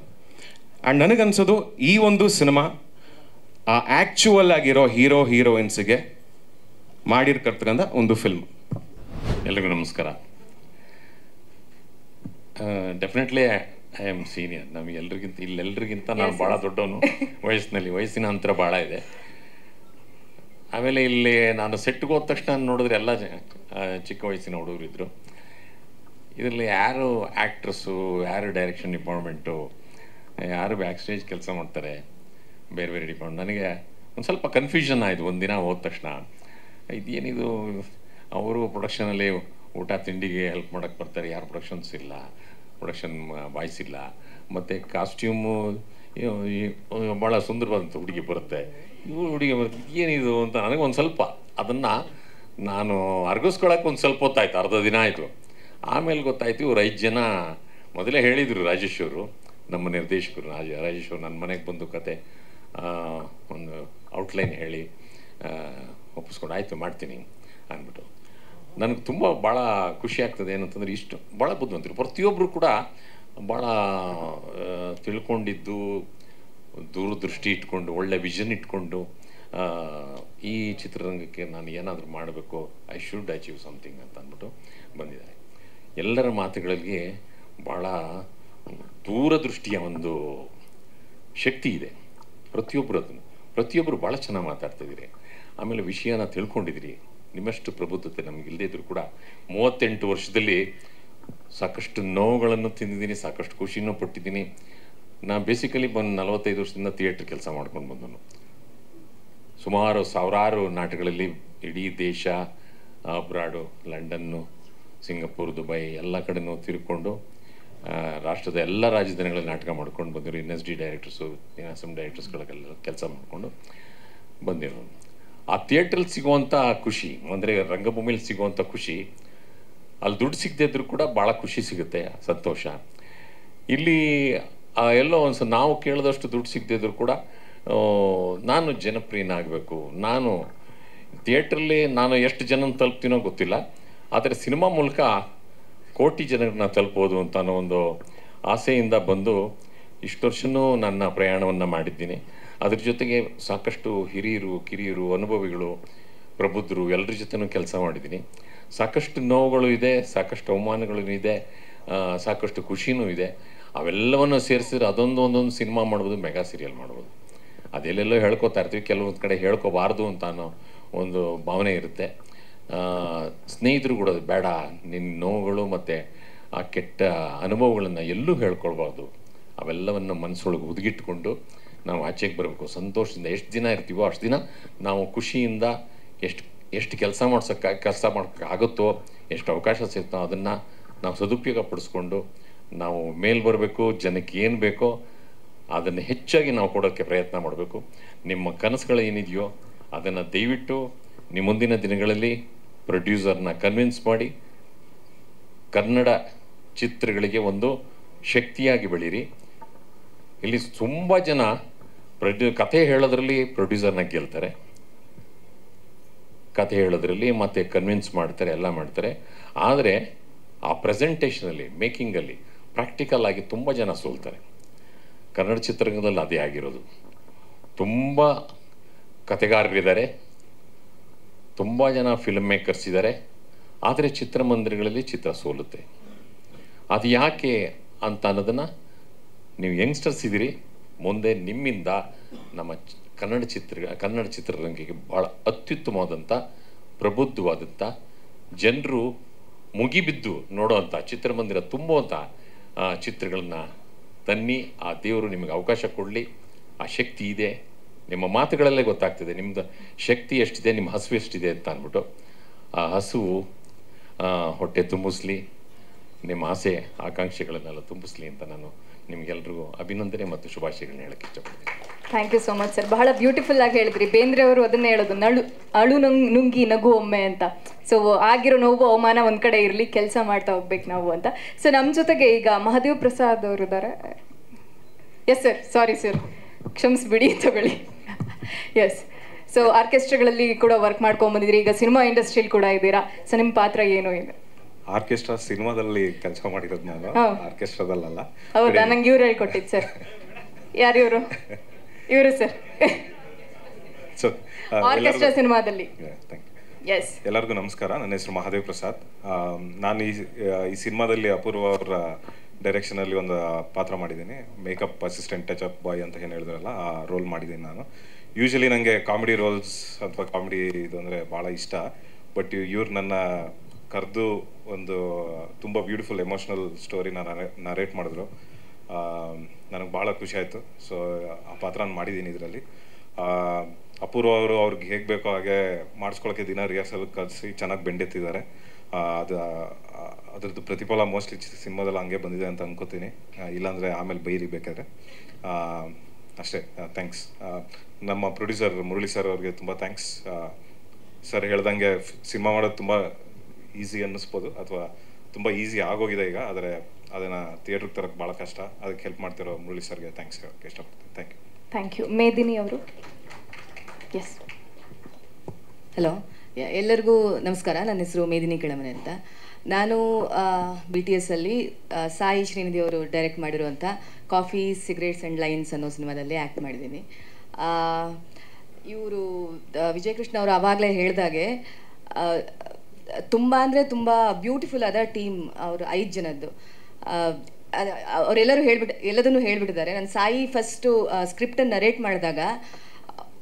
ಆ್ಯಂಡ್ ನನಗನ್ಸೋದು ಈ ಒಂದು ಸಿನಿಮಾ ಆ ಆ್ಯಕ್ಚುವಲ್ ಆಗಿರೋ ಹೀರೋ ಹೀರೋಯಿನ್ಸ್ಗೆ ಮಾಡಿರ್ತಕ್ಕಂಥ ಒಂದು ಫಿಲ್ಮ್. ಎಲ್ರಿಗೂ ನಮಸ್ಕಾರ. Definitely I am senior. ಇಲ್ಲೆಲ್ರಿಗಿಂತ ನಾನು ಭಾಳ ದೊಡ್ಡವನು ವಯಸ್ಸಿನ ಅಂತರ ಭಾಳ ಇದೆ. ಆಮೇಲೆ ಇಲ್ಲಿ ನಾನು ಸೆಟ್ಗೆ ಹೋದ ತಕ್ಷಣ ನೋಡಿದ್ರೆ ಎಲ್ಲ ಚಿಕ್ಕ ವಯಸ್ಸಿನ ಹುಡುಗರಿದ್ದರು. ಇದರಲ್ಲಿ ಯಾರು ಆ್ಯಕ್ಟ್ರಸ್ಸು, ಯಾರು ಡೈರೆಕ್ಷನ್ ಡಿಪಾರ್ಟ್ಮೆಂಟು, ಯಾರು ಬ್ಯಾಕ್ ಸ್ಟೇಜ್ ಕೆಲಸ ಮಾಡ್ತಾರೆ, ಬೇರೆ ಬೇರೆ ಡಿಪಾರ್ಟ್ಮೆಂಟ್. ನನಗೆ ಒಂದು ಸ್ವಲ್ಪ ಕನ್ಫ್ಯೂಷನ್ ಆಯಿತು ಒಂದಿನ ಹೋದ ತಕ್ಷಣ. ಇದೇನಿದು, ಅವರು ಪ್ರೊಡಕ್ಷನಲ್ಲಿ ಊಟ ತಿಂಡಿಗೆ ಹೆಲ್ಪ್ ಮಾಡೋಕ್ಕೆ ಬರ್ತಾರೆ, ಯಾರು ಪ್ರೊಡಕ್ಷನ್ಸ್ ಇಲ್ಲ, ಪ್ರೊಡಕ್ಷನ್ ಬಾಯ್ಸ್ ಇಲ್ಲ, ಮತ್ತು ಕಾಸ್ಟ್ಯೂಮು ಭಾಳ ಸುಂದರವಾದಂಥ ಹುಡುಗಿ ಬರುತ್ತೆ, ಇವರು ಹುಡುಗಿ ಬರುತ್ತೆ, ಏನಿದು ಅಂತ ನನಗೊಂದು ಸ್ವಲ್ಪ ಅದನ್ನು ನಾನು ಅರ್ಗಿಸ್ಕೊಳಕ್ಕೆ ಒಂದು ಸ್ವಲ್ಪ ಹೊತ್ತಾಯ್ತು, ಅರ್ಧ ದಿನ ಆಯಿತು. ಆಮೇಲೆ ಗೊತ್ತಾಯ್ತು ಇವ್ರು 5 ಜನ ಮೊದಲೇ ಹೇಳಿದರು. ರಾಜೇಶ್ ಅವರು, ನಮ್ಮ ನಿರ್ದೇಶಕರು ರಾಜೇಶ್ ಅವರು ನನ್ನ ಮನೆಗೆ ಬಂದು ಕತೆ ಒಂದು ಔಟ್ಲೈನ್ ಹೇಳಿ ಒಪ್ಪಿಸ್ಕೊಂಡು ಆಯಿತು ಮಾಡ್ತೀನಿ ಅಂದ್ಬಿಟ್ಟು. ನನಗೆ ತುಂಬ ಭಾಳ ಖುಷಿ ಆಗ್ತದೆ. ಏನಂತಂದರೆ ಇಷ್ಟು ಭಾಳ ಬುದ್ಧಿವಂತರು, ಪ್ರತಿಯೊಬ್ಬರು ಕೂಡ ಭಾಳ ತಿಳ್ಕೊಂಡಿದ್ದು, ದೂರದೃಷ್ಟಿ ಇಟ್ಕೊಂಡು, ಒಳ್ಳೆ ವಿಷನ್ ಇಟ್ಕೊಂಡು ಈ ಚಿತ್ರರಂಗಕ್ಕೆ ನಾನು ಏನಾದರೂ ಮಾಡಬೇಕು, ಐ ಶುಡ್ ಅಚೀವ್ ಸಮಥಿಂಗ್ ಅಂತ ಅಂದ್ಬಿಟ್ಟು ಬಂದಿದ್ದಾರೆ. ಎಲ್ಲರ ಮಾತುಗಳಿಗೆ ಭಾಳ ದೂರದೃಷ್ಟಿಯ ಒಂದು ಶಕ್ತಿ ಇದೆ ಪ್ರತಿಯೊಬ್ಬರು ಭಾಳ ಚೆನ್ನಾಗಿ ಮಾತಾಡ್ತಿದ್ದೀರಿ. ಆಮೇಲೆ ವಿಷಯನ ತಿಳ್ಕೊಂಡಿದ್ದೀರಿ. ನಿಮ್ಮಷ್ಟು ಪ್ರಬುದ್ಧತೆ ನಮಗಿಲ್ಲದೇ ಇದ್ದರೂ ಕೂಡ 38 ವರ್ಷದಲ್ಲಿ ಸಾಕಷ್ಟು ನೋವುಗಳನ್ನು ತಿಂದಿದ್ದೀನಿ, ಸಾಕಷ್ಟು ಖುಷಿನೂ ಪಟ್ಟಿದ್ದೀನಿ. ನಾನು ಬೇಸಿಕಲಿ 45 ವರ್ಷದಿಂದ ಥಿಯೇಟ್ರ್ ಕೆಲಸ ಮಾಡ್ಕೊಂಡು ಬಂದನು. ಸುಮಾರು ಸಾವಿರಾರು ನಾಟಕಗಳಲ್ಲಿ ಇಡೀ ದೇಶ, ಅಬ್ರಾಡು, ಲಂಡನ್ನು, ಸಿಂಗಪೂರ್, ದುಬೈ ಎಲ್ಲ ಕಡೆನೂ ತಿರ್ಕೊಂಡು ರಾಷ್ಟ್ರದ ಎಲ್ಲ ರಾಜಧಾನಿಗಳಲ್ಲಿ ನಾಟಕ ಮಾಡ್ಕೊಂಡು ಬಂದಿರೋ NSD ಡೈರೆಕ್ಟರ್ಸು, NSM ಡೈರೆಕ್ಟರ್ಸ್ಗಳಿಗೆಲ್ಲ ಕೆಲಸ ಮಾಡಿಕೊಂಡು ಬಂದಿರೋ. ಆ ಥಿಯೇಟ್ರಲ್ಲಿ ಸಿಗುವಂಥ ಖುಷಿ, ಅಂದರೆ ರಂಗಭೂಮಿಯಲ್ಲಿ ಸಿಗುವಂಥ ಖುಷಿ, ಅಲ್ಲಿ ದುಡ್ಡು ಸಿಗದೇ ಇದ್ರೂ ಕೂಡ ಭಾಳ ಖುಷಿ ಸಿಗುತ್ತೆ, ಸಂತೋಷ. ಇಲ್ಲಿ ಎಲ್ಲೋ ಒಂದು ನಾವು ಕೇಳಿದಷ್ಟು ದುಡ್ಡು ಸಿಗದೇ ಇದ್ರೂ ಕೂಡ ನಾನು ಜನಪ್ರಿಯನಾಗಬೇಕು, ನಾನು ಥಿಯೇಟ್ರಲ್ಲಿ ನಾನು ಎಷ್ಟು ಜನ ತಲುಪ್ತೀನೋ ಗೊತ್ತಿಲ್ಲ, ಆದರೆ ಸಿನಿಮಾ ಮೂಲಕ ಕೋಟಿ ಜನರನ್ನ ತಲುಪೋದು ಅಂತ ಅನ್ನೋ ಒಂದು ಆಸೆಯಿಂದ ಬಂದು ಇಷ್ಟು ವರ್ಷವೂ ನನ್ನ ಪ್ರಯಾಣವನ್ನು ಮಾಡಿದ್ದೀನಿ. ಅದ್ರ ಜೊತೆಗೆ ಸಾಕಷ್ಟು ಹಿರಿಯರು, ಕಿರಿಯರು, ಅನುಭವಿಗಳು, ಪ್ರಬುದ್ಧರು ಎಲ್ಲರ ಜೊತೆನೂ ಕೆಲಸ ಮಾಡಿದ್ದೀನಿ. ಸಾಕಷ್ಟು ನೋವುಗಳು ಇದೆ, ಸಾಕಷ್ಟು ಅವಮಾನಗಳೂ ಇದೆ, ಸಾಕಷ್ಟು ಖುಷಿನೂ ಇದೆ. ಅವೆಲ್ಲವನ್ನು ಸೇರಿಸಿದ್ರೆ ಒಂದೊಂದು ಸಿನಿಮಾ ಮಾಡ್ಬೋದು, ಮೆಗಾ ಸೀರಿಯಲ್ ಮಾಡ್ಬೋದು. ಅದೆಲ್ಲೆಲ್ಲೋ ಹೇಳ್ಕೊತಾ ಇರ್ತೀವಿ, ಕೆಲವೊಂದು ಕಡೆ ಹೇಳ್ಕೋಬಾರ್ದು ಅಂತ ಅನ್ನೋ ಒಂದು ಭಾವನೆ ಇರುತ್ತೆ. ಸ್ನೇಹಿತರು ಕೂಡ ಬೇಡ, ನಿನ್ನ ನೋವುಗಳು ಮತ್ತು ಆ ಕೆಟ್ಟ ಅನುಭವಗಳನ್ನು ಎಲ್ಲೂ ಹೇಳ್ಕೊಳ್ಬಾರ್ದು, ಅವೆಲ್ಲವನ್ನು ಮನಸ್ಸೊಳಗೆ ಹುದುಗಿಟ್ಕೊಂಡು ನಾವು ಆಚೆಗೆ ಬರಬೇಕು. ಸಂತೋಷದಿಂದ ಎಷ್ಟು ದಿನ ಇರ್ತೀವೋ ಅಷ್ಟು ದಿನ ನಾವು ಖುಷಿಯಿಂದ ಎಷ್ಟು ಕೆಲಸ ಮಾಡೋಕ್ಕಾಗುತ್ತೋ, ಎಷ್ಟು ಅವಕಾಶ ಸಿಗ್ತೋ ಅದನ್ನು ನಾವು ಸದುಪಯೋಗ ಪಡಿಸ್ಕೊಂಡು ನಾವು ಮೇಲೆ ಬರಬೇಕು. ಜನಕ್ಕೆ ಏನು ಬೇಕೋ ಅದನ್ನು ಹೆಚ್ಚಾಗಿ ನಾವು ಕೊಡೋಕ್ಕೆ ಪ್ರಯತ್ನ ಮಾಡಬೇಕು. ನಿಮ್ಮ ಕನಸುಗಳು ಏನಿದೆಯೋ ಅದನ್ನು ದಯವಿಟ್ಟು ನಿಮ್ಮ ಮುಂದಿನ ದಿನಗಳಲ್ಲಿ ಪ್ರೊಡ್ಯೂಸರ್ನ ಕನ್ವಿನ್ಸ್ ಮಾಡಿ ಕನ್ನಡ ಚಿತ್ರಗಳಿಗೆ ಒಂದು ಶಕ್ತಿಯಾಗಿ ಬೆಳೀರಿ. ಇಲ್ಲಿ ತುಂಬ ಜನ ಕಥೆ ಹೇಳೋದ್ರಲ್ಲಿ ಪ್ರೊಡ್ಯೂಸರ್ನ ಗೆಲ್ತಾರೆ, ಕಥೆ ಹೇಳೋದ್ರಲ್ಲಿ ಮತ್ತು ಕನ್ವಿನ್ಸ್ ಮಾಡ್ತಾರೆ, ಎಲ್ಲ ಮಾಡ್ತಾರೆ. ಆದರೆ ಆ ಪ್ರೆಸೆಂಟೇಷನಲ್ಲಿ, ಮೇಕಿಂಗಲ್ಲಿ ಪ್ರಾಕ್ಟಿಕಲ್ ಆಗಿ ತುಂಬ ಜನ ಸೋಲ್ತಾರೆ. ಕನ್ನಡ ಚಿತ್ರರಂಗದಲ್ಲಿ ಅದೇ ಆಗಿರೋದು. ತುಂಬ ಕಥೆಗಾರರಿದ್ದಾರೆ, ತುಂಬ ಜನ ಫಿಲ್ಮ್ ಮೇಕರ್ಸ್ ಇದ್ದಾರೆ, ಆದರೆ ಚಿತ್ರಮಂದಿರಗಳಲ್ಲಿ ಚಿತ್ರ ಸೋಲುತ್ತೆ. ಅದು ಯಾಕೆ ಅಂತ ಅನ್ನೋದನ್ನು ನೀವು ಯಂಗ್ಸ್ಟರ್ಸ್ ಇದ್ದೀರಿ, ಮುಂದೆ ನಿಮ್ಮಿಂದ ನಮ್ಮ ಕನ್ನಡ ಚಿತ್ರರಂಗಕ್ಕೆ ಭಾಳ ಅತ್ಯುತ್ತಮವಾದಂಥ, ಪ್ರಬುದ್ಧವಾದಂಥ, ಜನರು ಮುಗಿಬಿದ್ದು ನೋಡೋವಂಥ, ಚಿತ್ರಮಂದಿರ ತುಂಬುವಂಥ ಚಿತ್ರಗಳನ್ನ ತನ್ನಿ. ಆ ದೇವರು ನಿಮಗೆ ಅವಕಾಶ ಕೊಡಲಿ. ಆ ಶಕ್ತಿ ಇದೆ, ನಿಮ್ಮ ಮಾತುಗಳಲ್ಲೇ ಗೊತ್ತಾಗ್ತದೆ ನಿಮ್ಮದು ಶಕ್ತಿ ಎಷ್ಟಿದೆ, ನಿಮ್ಮ ಹಸಿವು ಎಷ್ಟಿದೆ ಅಂತ ಅಂದ್ಬಿಟ್ಟು. ಆ ಹಸುವು ಹೊಟ್ಟೆ ತುಂಬಿಸ್ಲಿ, ನಿಮ್ಮ ಆಸೆ ಆಕಾಂಕ್ಷೆಗಳನ್ನೆಲ್ಲ ತುಂಬಿಸ್ಲಿ ಅಂತ ನಾನು ನಿಮಗೆಲ್ರಿಗೂ ಅಭಿನಂದನೆ ಮತ್ತು ಶುಭಾಶಯಗಳನ್ನ ಹೇಳಕ್ಕೆ ಇಷ್ಟಪಡ್ತೀನಿ. Thank you so much sir. ಬಹಳ ಬ್ಯೂಟಿಫುಲ್ ಆಗಿ ಹೇಳಿದ್ರಿ. ಬೇಂದ್ರೆ ಅವರು ಅದನ್ನೇ ಹೇಳೋದು, ಅಳು ನುಂಗಿ ನಗು ಒಮ್ಮೆ ಅಂತ. ಸೊ ಆಗಿರೋ ನೋವು ಅವಮಾನ ಒಂದು ಕಡೆ ಇರಲಿ, ಕೆಲಸ ಮಾಡ್ತಾ ಹೋಗ್ಬೇಕು ನಾವು ಅಂತ. ಸೊ ನಮ್ಮ ಜೊತೆಗೆ ಈಗ ಮಹಾದೇವ್ ಪ್ರಸಾದ್ ಅವರು ಇದ್ದಾರೆ. ಎಸ್ ಸರ್, ಸಾರಿ ಸರ್, ಕ್ಷಮಿಸ್ಬಿಡಿ, ತಗೊಳ್ಳಿ. ಎಸ್, ಸೊ ಆರ್ಕೆಸ್ಟ್ರಾಗಳಲ್ಲಿ ಕೂಡ ವರ್ಕ್ ಮಾಡ್ಕೊಂಡ್ಬಂದಿದ್ರಿ, ಈಗ ಸಿನಿಮಾ ಇಂಡಸ್ಟ್ರಿಯಲ್ಲಿ ಕೂಡ ಇದ್ದೀರಾ. ಸೊ ನಿಮ್ಮ ಪಾತ್ರ ಏನು ಇದೆ? ಆರ್ಕೆಸ್ಟ್ರಾ ಸಿನಿಮಾದಲ್ಲಿ ಕೆಲಸ ಮಾಡಿರೋದು ನಾನು, ಆರ್ಕೆಸ್ಟ್ರಾದಲ್ಲ. ಹೌದಾ? ನಂಗೆ ಇವ್ರು ಹೇಳ್ಕೊಟ್ಟಿದ್ದು ಸರ್. ಯಾರು ಇವರು? ಇವರು ಸರ್, ಆರ್ಕೆಸ್ಟ್ರಾ ಸಿನಿಮಾದಲ್ಲಿ. ಎಸ್, ಎಲ್ಲರಿಗೂ ನಮಸ್ಕಾರ. ನನ್ನ ಹೆಸರು ಮಹಾದೇವ್ ಪ್ರಸಾದ್. ನಾನು ಈ ಸಿನಿಮಾದಲ್ಲಿ ಅಪೂರ್ವ ಅವರ ಡೈರೆಕ್ಷನಲ್ಲಿ ಒಂದು ಪಾತ್ರ ಮಾಡಿದ್ದೀನಿ. ಮೇಕಪ್ ಅಸಿಸ್ಟೆಂಟ್, ಟಚ್ ಅಪ್ ಬಾಯ್ ಅಂತ ಏನು ಹೇಳಿದ್ರಲ್ಲ, ಆ ರೋಲ್ ಮಾಡಿದ್ದೀನಿ ನಾನು. ಯೂಶಲಿ ನನಗೆ ಕಾಮಿಡಿ ರೋಲ್ಸ್ ಅಥವಾ ಕಾಮಿಡಿ ಇದು ಅಂದರೆ ಭಾಳ ಇಷ್ಟ. ಬಟ್ ಇವ್ರು ನನ್ನ ಕರೆದು ಒಂದು ತುಂಬ ಬ್ಯೂಟಿಫುಲ್ ಎಮೋಷ್ನಲ್ ಸ್ಟೋರಿನ ನರೇಟ್ ಮಾಡಿದ್ರು. ನನಗೆ ಭಾಳ ಖುಷಿ ಆಯಿತು. ಸೊ ಆ ಪಾತ್ರನ ಮಾಡಿದ್ದೀನಿ ಇದರಲ್ಲಿ. ಅಪೂರ್ವ ಅವರು ಅವ್ರಿಗೆ ಹೇಗೆ ಬೇಕೋ ಹಾಗೆ ಮಾಡಿಸ್ಕೊಳ್ಳೋಕ್ಕೆ ದಿನ ರಿಹರ್ಸಲ್ ಕಲಿಸಿ ಚೆನ್ನಾಗಿ ಬೆಂಡೆತ್ತಿದ್ದಾರೆ. ಅದ್ರದ್ದು ಪ್ರತಿಫಲ ಮೋಸ್ಟ್ಲಿ ಸಿನಿಮಾದಲ್ಲಿ ಹಂಗೆ ಬಂದಿದೆ ಅಂತ ಅನ್ಕೋತೀನಿ. ಇಲ್ಲಾಂದರೆ ಆಮೇಲೆ ಬೈರಿ ಬೇಕಾದ್ರೆ. ಅಷ್ಟೇ, ಥ್ಯಾಂಕ್ಸ್. ನಮ್ಮ ಪ್ರೊಡ್ಯೂಸರ್ ಮುರಳಿ ಸರ್ ಅವ್ರಿಗೆ ತುಂಬ ಥ್ಯಾಂಕ್ಸ್. ಸರ್ ಹೇಳ್ದಂಗೆ ಸಿನಿಮಾ ಮಾಡೋದು ತುಂಬ ಈಸಿ ಅನ್ನಿಸ್ಬೋದು, ಅಥವಾ ತುಂಬ ಈಸಿ ಆಗೋಗಿದೆ ಈಗ, ಆದರೆ ಅದನ್ನು ಥಿಯೇಟ್ರಿಗೆ ತರೋಕ್ಕೆ ಭಾಳ ಕಷ್ಟ. ಅದಕ್ಕೆ ಹೆಲ್ಪ್ ಮಾಡ್ತಿರೋ ಮುರಳಿ ಸರ್ಗೆ ಥ್ಯಾಂಕ್ಸ್ ಹೇಳೋಕ್ಕೆ ಇಷ್ಟಪಡ್ತೀನಿ. Thank you. Thank you. Medini ಅವರು. ಎಸ್, ಹಲೋ, ಎಲ್ಲರಿಗೂ ನಮಸ್ಕಾರ. ನನ್ನ ಹೆಸರು ಮೇದಿನಿ ಕೆಳಮನೆ ಅಂತ. ನಾನು BTS ಅಲ್ಲಿ ಸಾಯಿ ಶ್ರೀನಿಧಿ ಅವರು ಡೈರೆಕ್ಟ್ ಮಾಡಿರುವಂಥ ಕಾಫಿ ಸಿಗರೇಟ್ಸ್ ಆ್ಯಂಡ್ ಲೈನ್ಸ್ ಅನ್ನೋ ಸಿನಿಮಾದಲ್ಲಿ ಆ್ಯಕ್ಟ್ ಮಾಡಿದ್ದೀನಿ. ಇವರು ವಿಜಯಕೃಷ್ಣ ಅವರು ಆವಾಗಲೇ ಹೇಳಿದಾಗೆ ತುಂಬ ಅಂದರೆ ತುಂಬ ಬ್ಯೂಟಿಫುಲ್ ಆದ ಟೀಮ್ ಅವರು, 5 ಜನದ್ದು. ಅವರೆಲ್ಲರೂ ಎಲ್ಲದನ್ನು ಹೇಳ್ಬಿಟ್ಟಿದ್ದಾರೆ. ನಾನು ಸಾಯಿ ಫಸ್ಟು ಸ್ಕ್ರಿಪ್ಟನ್ನು ನರೇಟ್ ಮಾಡಿದಾಗ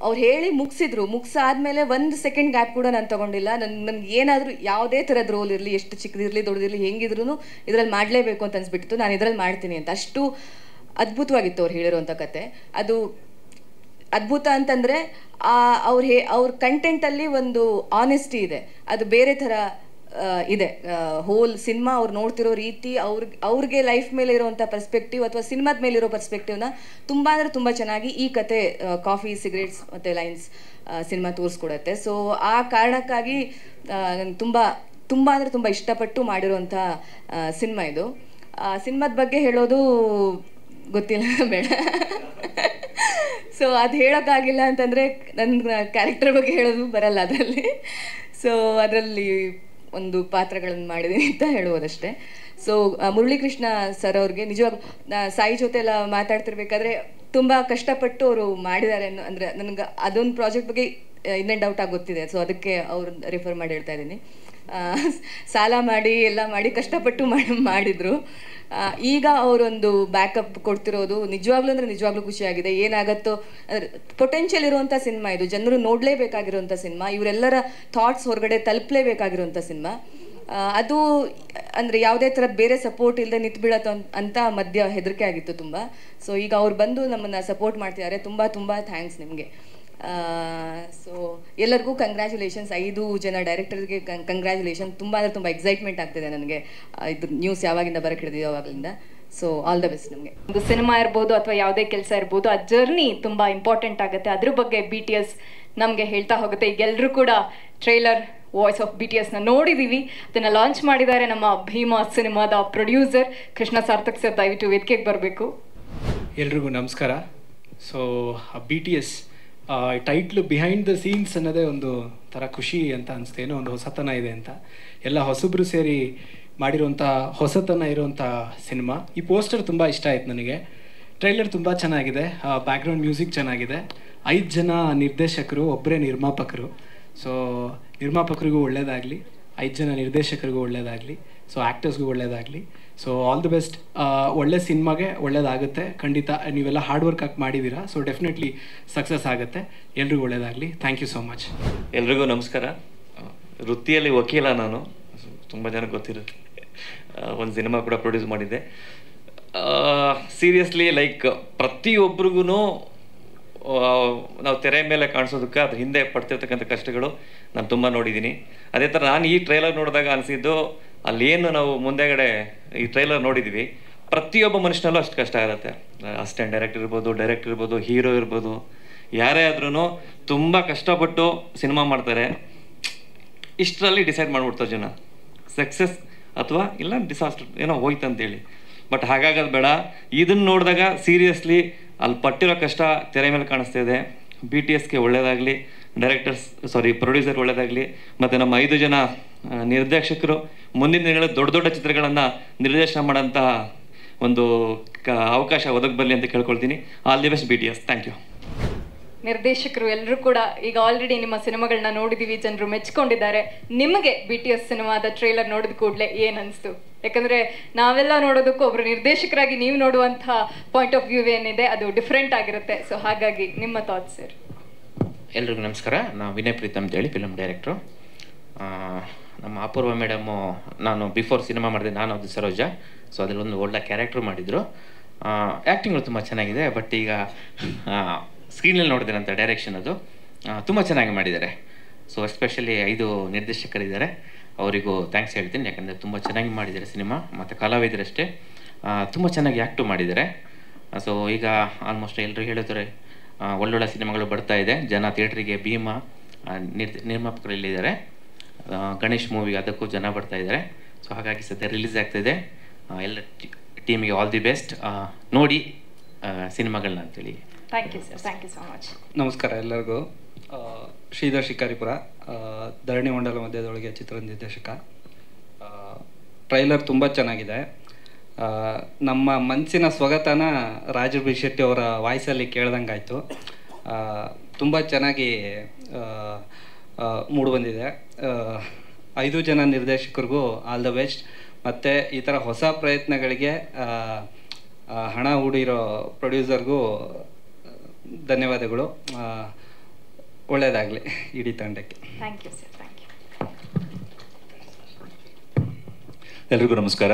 ಅವ್ರು ಹೇಳಿ ಮುಗಿಸಾದ್ಮೇಲೆ 1 ಸೆಕೆಂಡ್ ಗ್ಯಾಪ್ ಕೂಡ ನಾನು ತೊಗೊಂಡಿಲ್ಲ. ನನಗೆ ಏನಾದರೂ ಯಾವುದೇ ಥರದ ರೋಲ್ ಇರಲಿ, ಎಷ್ಟು ಚಿಕ್ಕದಿರಲಿ ದೊಡ್ಡದಿರಲಿ, ಹೆಂಗಿದ್ರು ಇದರಲ್ಲಿ ಮಾಡಲೇಬೇಕು ಅಂತ ಅನಿಸ್ಬಿಟ್ಟಿತ್ತು. ನಾನು ಇದರಲ್ಲಿ ಮಾಡ್ತೀನಿ ಅಂತ. ಅಷ್ಟು ಅದ್ಭುತವಾಗಿತ್ತು ಅವ್ರು ಹೇಳಿರೋಂಥ ಕತೆ. ಅದು ಅದ್ಭುತ ಅಂತಂದರೆ ಅವ್ರ ಕಂಟೆಂಟಲ್ಲಿ ಒಂದು ಆನೆಸ್ಟಿ ಇದೆ, ಅದು ಬೇರೆ ಥರ ಇದೆ. ಹೋಲ್ ಸಿನಿಮಾ ಅವ್ರು ನೋಡ್ತಿರೋ ರೀತಿ, ಅವ್ರಿಗೆ ಲೈಫ್ ಮೇಲೆ ಇರೋವಂಥ ಪರ್ಸ್ಪೆಕ್ಟಿವ್ ಅಥವಾ ಸಿನಿಮಾದ ಮೇಲಿರೋ ಪರ್ಸ್ಪೆಕ್ಟಿವ್ನ ತುಂಬ ಅಂದರೆ ತುಂಬ ಚೆನ್ನಾಗಿ ಈ ಕತೆ ಕಾಫಿ ಸಿಗರೇಟ್ಸ್ ಮತ್ತು ಲೈನ್ಸ್ ಸಿನಿಮಾ ತೋರಿಸ್ಕೊಡತ್ತೆ. ಸೊ ಆ ಕಾರಣಕ್ಕಾಗಿ ನನಗೆ ತುಂಬ ಅಂದರೆ ತುಂಬ ಇಷ್ಟಪಟ್ಟು ಮಾಡಿರುವಂಥ ಸಿನಿಮಾ ಇದು. ಸಿನಿಮಾದ ಬಗ್ಗೆ ಹೇಳೋದು ಗೊತ್ತಿಲ್ಲ ಬೇಡ. ಸೊ ಅದು ಹೇಳೋಕ್ಕಾಗಿಲ್ಲ ಅಂತಂದರೆ ನನ್ನ ಕ್ಯಾರೆಕ್ಟರ್ ಬಗ್ಗೆ ಹೇಳೋದು ಬರಲ್ಲ ಅದರಲ್ಲಿ. ಸೊ ಅದರಲ್ಲಿ ಒಂದು ಪಾತ್ರಗಳನ್ನು ಮಾಡಿದ್ದೀನಿ ಅಂತ ಹೇಳುವುದಷ್ಟೇ. ಸೊ ಮುರಳೀಕೃಷ್ಣ ಸರ್ ಅವ್ರಿಗೆ ನಿಜವಾಗ್ಲೂ ಸಾಯಿ ಜೊತೆ ಎಲ್ಲ ಮಾತಾಡ್ತಿರ್ಬೇಕಾದ್ರೆ ತುಂಬ ಕಷ್ಟಪಟ್ಟು ಅವರು ಮಾಡಿದ್ದಾರೆ ಅಂದರೆ ನನಗೆ ಅದೊಂದು ಪ್ರಾಜೆಕ್ಟ್ ಬಗ್ಗೆ ಇನ್ ಆ್ಯಂಡ್ ಔಟ್ ಆಗಿ ಗೊತ್ತಿದೆ. ಸೊ ಅದಕ್ಕೆ ಅವ್ರು ರೆಫರ್ ಮಾಡಿ ಹೇಳ್ತಾ ಇದ್ದೀನಿ. ಸಾಲ ಮಾಡಿ ಎಲ್ಲ ಮಾಡಿ ಕಷ್ಟಪಟ್ಟು ಮಾಡಿದರು. ಈಗ ಅವರೊಂದು ಬ್ಯಾಕಪ್ ಕೊಡ್ತಿರೋದು ನಿಜವಾಗ್ಲೂ ಖುಷಿಯಾಗಿದೆ. ಏನಾಗತ್ತೋ ಅಂದರೆ ಪೊಟೆನ್ಷಿಯಲ್ ಇರುವಂಥ ಸಿನಿಮಾ ಇದು, ಜನರು ನೋಡಲೇಬೇಕಾಗಿರುವಂಥ ಸಿನಿಮಾ, ಇವರೆಲ್ಲರ ಥಾಟ್ಸ್ ಹೊರಗಡೆ ತಲುಪಲೇಬೇಕಾಗಿರುವಂಥ ಸಿನಿಮಾ. ಅದು ಅಂದರೆ ಯಾವುದೇ ಥರದ ಬೇರೆ ಸಪೋರ್ಟ್ ಇಲ್ಲದೆ ನಿಂತು ಬೀಳತ್ತೋ ಅಂತ ಮಧ್ಯ ಹೆದರಿಕೆ ಆಗಿತ್ತು ತುಂಬ. ಸೊ ಈಗ ಅವ್ರು ಬಂದು ನಮ್ಮನ್ನು ಸಪೋರ್ಟ್ ಮಾಡ್ತಿದ್ದಾರೆ. ತುಂಬ ತುಂಬ ಥ್ಯಾಂಕ್ಸ್ ನಿಮಗೆ. ಸೊ ಎಲ್ಲರಿಗೂ ಕಂಗ್ರ್ಯಾಚುಲೇಷನ್ಸ್. 5 ಜನ ಡೈರೆಕ್ಟರ್ಗೆ ಕಂಗ್ರ್ಯಾಚುಲೇಷನ್. ತುಂಬ ಅಂದರೆ ತುಂಬ ಎಕ್ಸೈಟ್ಮೆಂಟ್ ಆಗ್ತಿದೆ ನನಗೆ ಇದು ನ್ಯೂಸ್ ಯಾವಾಗಿಂದ ಬರೋಕ್ಕೆ ಹಿಡಿದಿದೆ ಆವಾಗಲಿಂದ. ಸೊ ಆಲ್ ದ ಬೆಸ್ಟ್ ನಮಗೆ. ಒಂದು ಸಿನಿಮಾ ಇರ್ಬೋದು ಅಥವಾ ಯಾವುದೇ ಕೆಲಸ ಇರ್ಬೋದು, ಆ ಜರ್ನಿ ತುಂಬ ಇಂಪಾರ್ಟೆಂಟ್ ಆಗುತ್ತೆ. ಅದ್ರ ಬಗ್ಗೆ BTS ನಮಗೆ ಹೇಳ್ತಾ ಹೋಗುತ್ತೆ. ಈಗ ಎಲ್ಲರೂ ಕೂಡ ಟ್ರೈಲರ್ ವಾಯ್ಸ್ ಆಫ್ BTSನ ನೋಡಿದ್ದೀವಿ. ಅದನ್ನು ಲಾಂಚ್ ಮಾಡಿದ್ದಾರೆ ನಮ್ಮ ಭೀಮಾ ಸಿನಿಮಾದ ಪ್ರೊಡ್ಯೂಸರ್ ಕೃಷ್ಣ ಸಾರ್ಥಕ್ ಸರ್. ದಯವಿಟ್ಟು ವೇದಿಕೆಗೆ ಬರಬೇಕು. ಎಲ್ರಿಗೂ ನಮಸ್ಕಾರ. So BTS title behind the scenes ಅನ್ನೋದೇ ಒಂದು ಥರ ಖುಷಿ ಅಂತ ಅನಿಸ್ತು. ಏನೋ ಒಂದು ಹೊಸತನ ಇದೆ ಅಂತ ಎಲ್ಲ ಹೊಸಬ್ರು ಸೇರಿ ಮಾಡಿರುವಂಥ ಹೊಸತನ ಇರುವಂಥ ಸಿನಿಮಾ. ಈ ಪೋಸ್ಟರ್ ತುಂಬ ಇಷ್ಟ ಆಯ್ತು ನನಗೆ. ಟ್ರೈಲರ್ ತುಂಬ ಚೆನ್ನಾಗಿದೆ, ಬ್ಯಾಕ್ಗ್ರೌಂಡ್ ಮ್ಯೂಸಿಕ್ ಚೆನ್ನಾಗಿದೆ. 5 ಜನ ನಿರ್ದೇಶಕರು, ಒಬ್ಬರೇ ನಿರ್ಮಾಪಕರು. ಸೊ ನಿರ್ಮಾಪಕರಿಗೂ ಒಳ್ಳೆಯದಾಗಲಿ, 5 ಜನ ನಿರ್ದೇಶಕರಿಗೂ ಒಳ್ಳೆಯದಾಗಲಿ, ಸೊ ಆ್ಯಕ್ಟರ್ಸ್ಗೂ ಒಳ್ಳೆಯದಾಗಲಿ. So all the best. ಒಳ್ಳೆ ಸಿನಿಮಾಗೆ ಒಳ್ಳೆಯದಾಗುತ್ತೆ ಖಂಡಿತ. ನೀವೆಲ್ಲ ಹಾರ್ಡ್ ವರ್ಕ್ ಹಾಕಿ ಮಾಡಿದ್ದೀರಾ. ಸೊ ಡೆಫಿನೆಟ್ಲಿ ಸಕ್ಸಸ್ ಆಗುತ್ತೆ. ಎಲ್ರಿಗೂ ಒಳ್ಳೆಯದಾಗಲಿ. Thank you so much. ಎಲ್ರಿಗೂ ನಮಸ್ಕಾರ. ವೃತ್ತಿಯಲ್ಲಿ ವಕೀಲ ನಾನು, ತುಂಬ ಜನಕ್ಕೆ ಗೊತ್ತಿರುತ್ತೆ. ಒಂದು ಸಿನಿಮಾ ಕೂಡ ಪ್ರೊಡ್ಯೂಸ್ ಮಾಡಿದ್ದೆ. ಸೀರಿಯಸ್ಲಿ ಲೈಕ್ ಪ್ರತಿಯೊಬ್ಬರಿಗೂ ನಾವು ತೆರೆ ಮೇಲೆ ಕಾಣಿಸೋದಕ್ಕೆ ಅದ್ರ ಹಿಂದೆ ಪಡ್ತಿರ್ತಕ್ಕಂಥ ಕಷ್ಟಗಳು ನಾನು ತುಂಬ ನೋಡಿದ್ದೀನಿ. ಅದೇ ಥರ ನಾನು ಈ ಟ್ರೈಲರ್ ನೋಡಿದಾಗ ಅನಿಸಿದ್ದು, ಅಲ್ಲೇನು ನಾವು ಮುಂದೆಗಡೆ ಈ ಟ್ರೈಲರ್ ನೋಡಿದ್ದೀವಿ, ಪ್ರತಿಯೊಬ್ಬ ಮನುಷ್ಯನಲ್ಲೂ ಅಷ್ಟು ಕಷ್ಟ ಇರುತ್ತೆ. ಅಸಿಸ್ಟೆಂಟ್ ಡೈರೆಕ್ಟರ್ ಇರ್ಬೋದು, ಹೀರೋ ಇರ್ಬೋದು, ಯಾರೇ ಆದ್ರೂ ತುಂಬ ಕಷ್ಟಪಟ್ಟು ಸಿನಿಮಾ ಮಾಡ್ತಾರೆ. ಇಷ್ಟರಲ್ಲಿ ಡಿಸೈಡ್ ಮಾಡಿಬಿಡ್ತಾರೆ ಜನ, ಸಕ್ಸಸ್ ಅಥವಾ ಇಲ್ಲ ಡಿಸಾಸ್ಟರ್ ಏನೋ ಹೋಯ್ತು ಅಂತೇಳಿ. ಬಟ್ ಹಾಗಾಗೋದು ಬೇಡ. ಇದನ್ನು ನೋಡಿದಾಗ ಸೀರಿಯಸ್ಲಿ ಅಲ್ಲಿ ಪಟ್ಟಿರೋ ಕಷ್ಟ ತೆರೆ ಮೇಲೆ ಕಾಣಿಸ್ತಾ ಇದೆ. BTSಗೆ ಒಳ್ಳೆಯದಾಗಲಿ, ಪ್ರೊಡ್ಯೂಸರ್ ಒಳ್ಳೆಯದಾಗಲಿ, ಮತ್ತು ನಮ್ಮ 5 ಜನ ನಿರ್ದೇಶಕರು ಮುಂದಿನ ದಿನಗಳಲ್ಲಿ ದೊಡ್ಡ ದೊಡ್ಡ ಚಿತ್ರಗಳನ್ನು ನಿರ್ದೇಶನ ಮಾಡೋಂತಹ ಒಂದು ಅವಕಾಶ ಒದಗಿ ಬರಲಿ ಅಂತ ಕೇಳ್ಕೊಳ್ತೀನಿ. All the best BTS. Thank you. ನಿರ್ದೇಶಕರು ಎಲ್ಲರೂ ಕೂಡ ಈಗ ಆಲ್ರೆಡಿ ನಿಮ್ಮ ಸಿನಿಮಾಗಳನ್ನ ನೋಡಿದ್ದೀವಿ, ಜನರು ಮೆಚ್ಕೊಂಡಿದ್ದಾರೆ. ನಿಮಗೆ BTS ಸಿನಿಮಾದ ಟ್ರೈಲರ್ ನೋಡಿದ ಕೂಡಲೇ ಏನು ಅನಿಸ್ತು? ಯಾಕಂದರೆ ನಾವೆಲ್ಲ ನೋಡೋದಕ್ಕೂ ಒಬ್ಬರು ನಿರ್ದೇಶಕರಾಗಿ ನೀವು ನೋಡುವಂಥ ಪಾಯಿಂಟ್ ಆಫ್ ವ್ಯೂ ಏನಿದೆ ಅದು ಡಿಫ್ರೆಂಟ್ ಆಗಿರುತ್ತೆ. ಸೊ ಹಾಗಾಗಿ ನಿಮ್ಮ ಥಾಟ್ಸ್ ಸರ್. ಎಲ್ರಿಗೂ ನಮಸ್ಕಾರ. ನಾನು ವಿನಯ್ ಪ್ರೀತಮ್ ಅಂತೇಳಿ ಫಿಲಮ್ ಡೈರೆಕ್ಟ್ರು. ನಮ್ಮ ಅಪೂರ್ವ ಮೇಡಮು, ನಾನು ಬಿಫೋರ್ ಸಿನಿಮಾ ಮಾಡಿದೆ ನಾನು ಅದು ಸರೋಜಾ. ಸೊ ಅದರಲ್ಲಿ ಒಂದು ಒಳ್ಳೆ ಕ್ಯಾರೆಕ್ಟ್ರು ಮಾಡಿದರು. ಆ್ಯಕ್ಟಿಂಗು ತುಂಬ ಚೆನ್ನಾಗಿದೆ. ಬಟ್ ಈಗ ಸ್ಕ್ರೀನಲ್ಲಿ ನೋಡಿದ್ರಂಥ ಡೈರೆಕ್ಷನ್ ಅದು ತುಂಬ ಚೆನ್ನಾಗಿ ಮಾಡಿದ್ದಾರೆ. ಸೊ ಎಸ್ಪೆಷಲಿ 5 ನಿರ್ದೇಶಕರಿದ್ದಾರೆ, ಅವರಿಗೂ ಥ್ಯಾಂಕ್ಸ್ ಹೇಳ್ತೀನಿ. ಯಾಕಂದರೆ ತುಂಬ ಚೆನ್ನಾಗಿ ಮಾಡಿದ್ದಾರೆ ಸಿನಿಮಾ. ಮತ್ತು ಕಲಾವಿದರಷ್ಟೇ ತುಂಬ ಚೆನ್ನಾಗಿ ಆ್ಯಕ್ಟು ಮಾಡಿದ್ದಾರೆ. ಸೊ ಈಗ ಆಲ್ಮೋಸ್ಟ್ ಎಲ್ಲರೂ ಹೇಳಿದ್ರೆ ಒಳ್ಳೊಳ್ಳೆ ಸಿನಿಮಾಗಳು ಬರ್ತಾ ಇದೆ. ಜನ ಥಿಯೇಟ್ರಿಗೆ ಭೀಮಾ ನಿರ್ಮಾಪಕರು ಇಲ್ಲಿದ್ದಾರೆ. ಗಣೇಶ್ ಮೂವಿ ಅದಕ್ಕೂ ಜನ ಬರ್ತಾ ಇದ್ದಾರೆ. ಸೊ ಹಾಗಾಗಿ ಸದ್ಯ ರಿಲೀಸ್ ಆಗ್ತಾಯಿದೆ. ಎಲ್ಲ ಟೀಮಿಗೆ ಆಲ್ ದಿ ಬೆಸ್ಟ್. ನೋಡಿ ಸಿನಿಮಾಗಳನ್ನ ಅಂತೇಳಿ. Thank you sir. Thank you so much. ನಮಸ್ಕಾರ ಎಲ್ಲರಿಗೂ. ಶ್ರೀಧರ್ ಶಿಕಾರಿಪುರ, ಧರಣಿ ಮಂಡಲ ಮಧ್ಯದೊಳಗೆ ಚಿತ್ರ ನಿರ್ದೇಶಕ. ಟ್ರೈಲರ್ ತುಂಬ ಚೆನ್ನಾಗಿದೆ. ನಮ್ಮ ಮನಸ್ಸಿನ ಸ್ವಗತನ ರಾಜು ಬಿ ಶೆಟ್ಟಿ ಅವರ ವಾಯ್ಸಲ್ಲಿ ಕೇಳ್ದಂಗಾಯಿತು. ತುಂಬ ಚೆನ್ನಾಗಿ ಮೂಡಿಬಂದಿದೆ. 5 ಜನ ನಿರ್ದೇಶಕರಿಗೂ ಆಲ್ ದ ಬೆಸ್ಟ್. ಮತ್ತು ಈ ಥರ ಹೊಸ ಪ್ರಯತ್ನಗಳಿಗೆ ಹಣ ಹೂಡಿರೋ ಪ್ರೊಡ್ಯೂಸರ್ಗೂ ಧನ್ಯವಾದಗಳು. ಒಳ್ಳೆಯದಾಗಲಿ ಇಡೀ ತಂಡಕ್ಕೆ. Thank you sir. Thank you. ಎಲ್ರಿಗೂ ನಮಸ್ಕಾರ.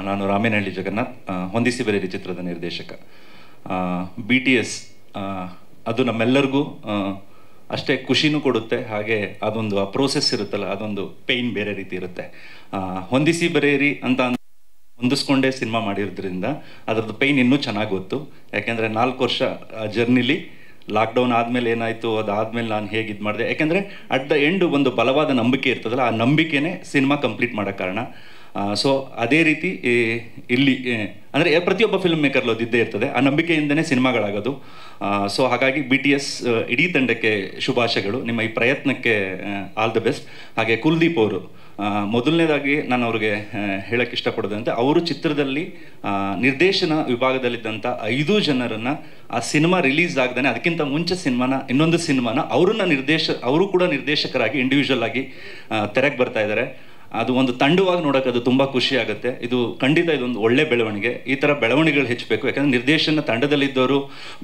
ನಾನು ರಾಮೇನಹಳ್ಳಿ ಜಗನ್ನಾಥ್, ಹೊಂದಿಸಿ ಬರೆಯಿರಿ ಚಿತ್ರದ ನಿರ್ದೇಶಕ. BTS ಅದು ನಮ್ಮೆಲ್ಲರಿಗೂ ಅಷ್ಟೇ ಖುಷಿನೂ ಕೊಡುತ್ತೆ. ಹಾಗೆ ಅದೊಂದು ಆ ಪ್ರೋಸೆಸ್ ಇರುತ್ತಲ್ಲ, ಅದೊಂದು ಪೇಯ್ನ್ ಬೇರೆ ರೀತಿ ಇರುತ್ತೆ. ಹೊಂದಿಸಿ ಬರೆಯಿರಿ ಅಂತ ಹೊಂದಿಸ್ಕೊಂಡೇ ಸಿನಿಮಾ ಮಾಡಿರೋದ್ರಿಂದ ಅದರದ್ದು ಪೇಯ್ನ್ ಇನ್ನೂ ಚೆನ್ನಾಗಿ ಗೊತ್ತು. ಯಾಕೆಂದರೆ 4 ವರ್ಷ ಜರ್ನಿಲಿ ಲಾಕ್ಡೌನ್ ಆದಮೇಲೆ ಏನಾಯಿತು, ಅದಾದಮೇಲೆ ನಾನು ಹೇಗೆ ಇದು ಮಾಡಿದೆ. ಯಾಕೆಂದರೆ ಅಟ್ ದ ಎಂಡ್ ಒಂದು ಬಲವಾದ ನಂಬಿಕೆ ಇರ್ತದಲ್ಲ, ಆ ನಂಬಿಕೆನೇ ಸಿನಿಮಾ ಕಂಪ್ಲೀಟ್ ಮಾಡೋ ಕಾರಣ. ಸೊ ಅದೇ ರೀತಿ ಇಲ್ಲಿ ಅಂದರೆ ಪ್ರತಿಯೊಬ್ಬ ಫಿಲ್ಮ್ ಮೇಕರ್ಲು ಅದಿದ್ದೇ ಇರ್ತದೆ, ಆ ನಂಬಿಕೆಯಿಂದನೇ ಸಿನಿಮಾಗಳಾಗೋದು. ಸೊ ಹಾಗಾಗಿ BTS ಇಡೀ ತಂಡಕ್ಕೆ ಶುಭಾಶಯಗಳು, ನಿಮ್ಮ ಈ ಪ್ರಯತ್ನಕ್ಕೆ ಆಲ್ ದ ಬೆಸ್ಟ್. ಹಾಗೆ ಕುಲ್ದೀಪ್ ಅವರು, ಮೊದಲನೇದಾಗಿ ನಾನು ಅವ್ರಿಗೆ ಹೇಳಕ್ಕೆ ಇಷ್ಟಪಡೋದಂತೆ, ಅವರು ಚಿತ್ರದಲ್ಲಿ ನಿರ್ದೇಶನ ವಿಭಾಗದಲ್ಲಿದ್ದಂಥ 5 ಜನರನ್ನು ಆ ಸಿನಿಮಾ ರಿಲೀಸ್ ಆಗದೇ ಅದಕ್ಕಿಂತ ಮುಂಚೆ ಇನ್ನೊಂದು ಸಿನಿಮಾನ ಅವರು ಕೂಡ ನಿರ್ದೇಶಕರಾಗಿ ಇಂಡಿವಿಜುವಲ್ ಆಗಿ ತೆರೆಗೆ ಬರ್ತಾ ಇದ್ದಾರೆ. ಅದು ಒಂದು ತಂಡವಾಗಿ ನೋಡೋಕೆ ಅದು ತುಂಬ ಖುಷಿ ಆಗುತ್ತೆ. ಇದು ಖಂಡಿತ ಇದೊಂದು ಒಳ್ಳೆ ಬೆಳವಣಿಗೆ. ಈ ಥರ ಬೆಳವಣಿಗೆಗಳು ಹೆಚ್ಚಬೇಕು. ಯಾಕಂದರೆ ನಿರ್ದೇಶನ ತಂಡದಲ್ಲಿದ್ದವರು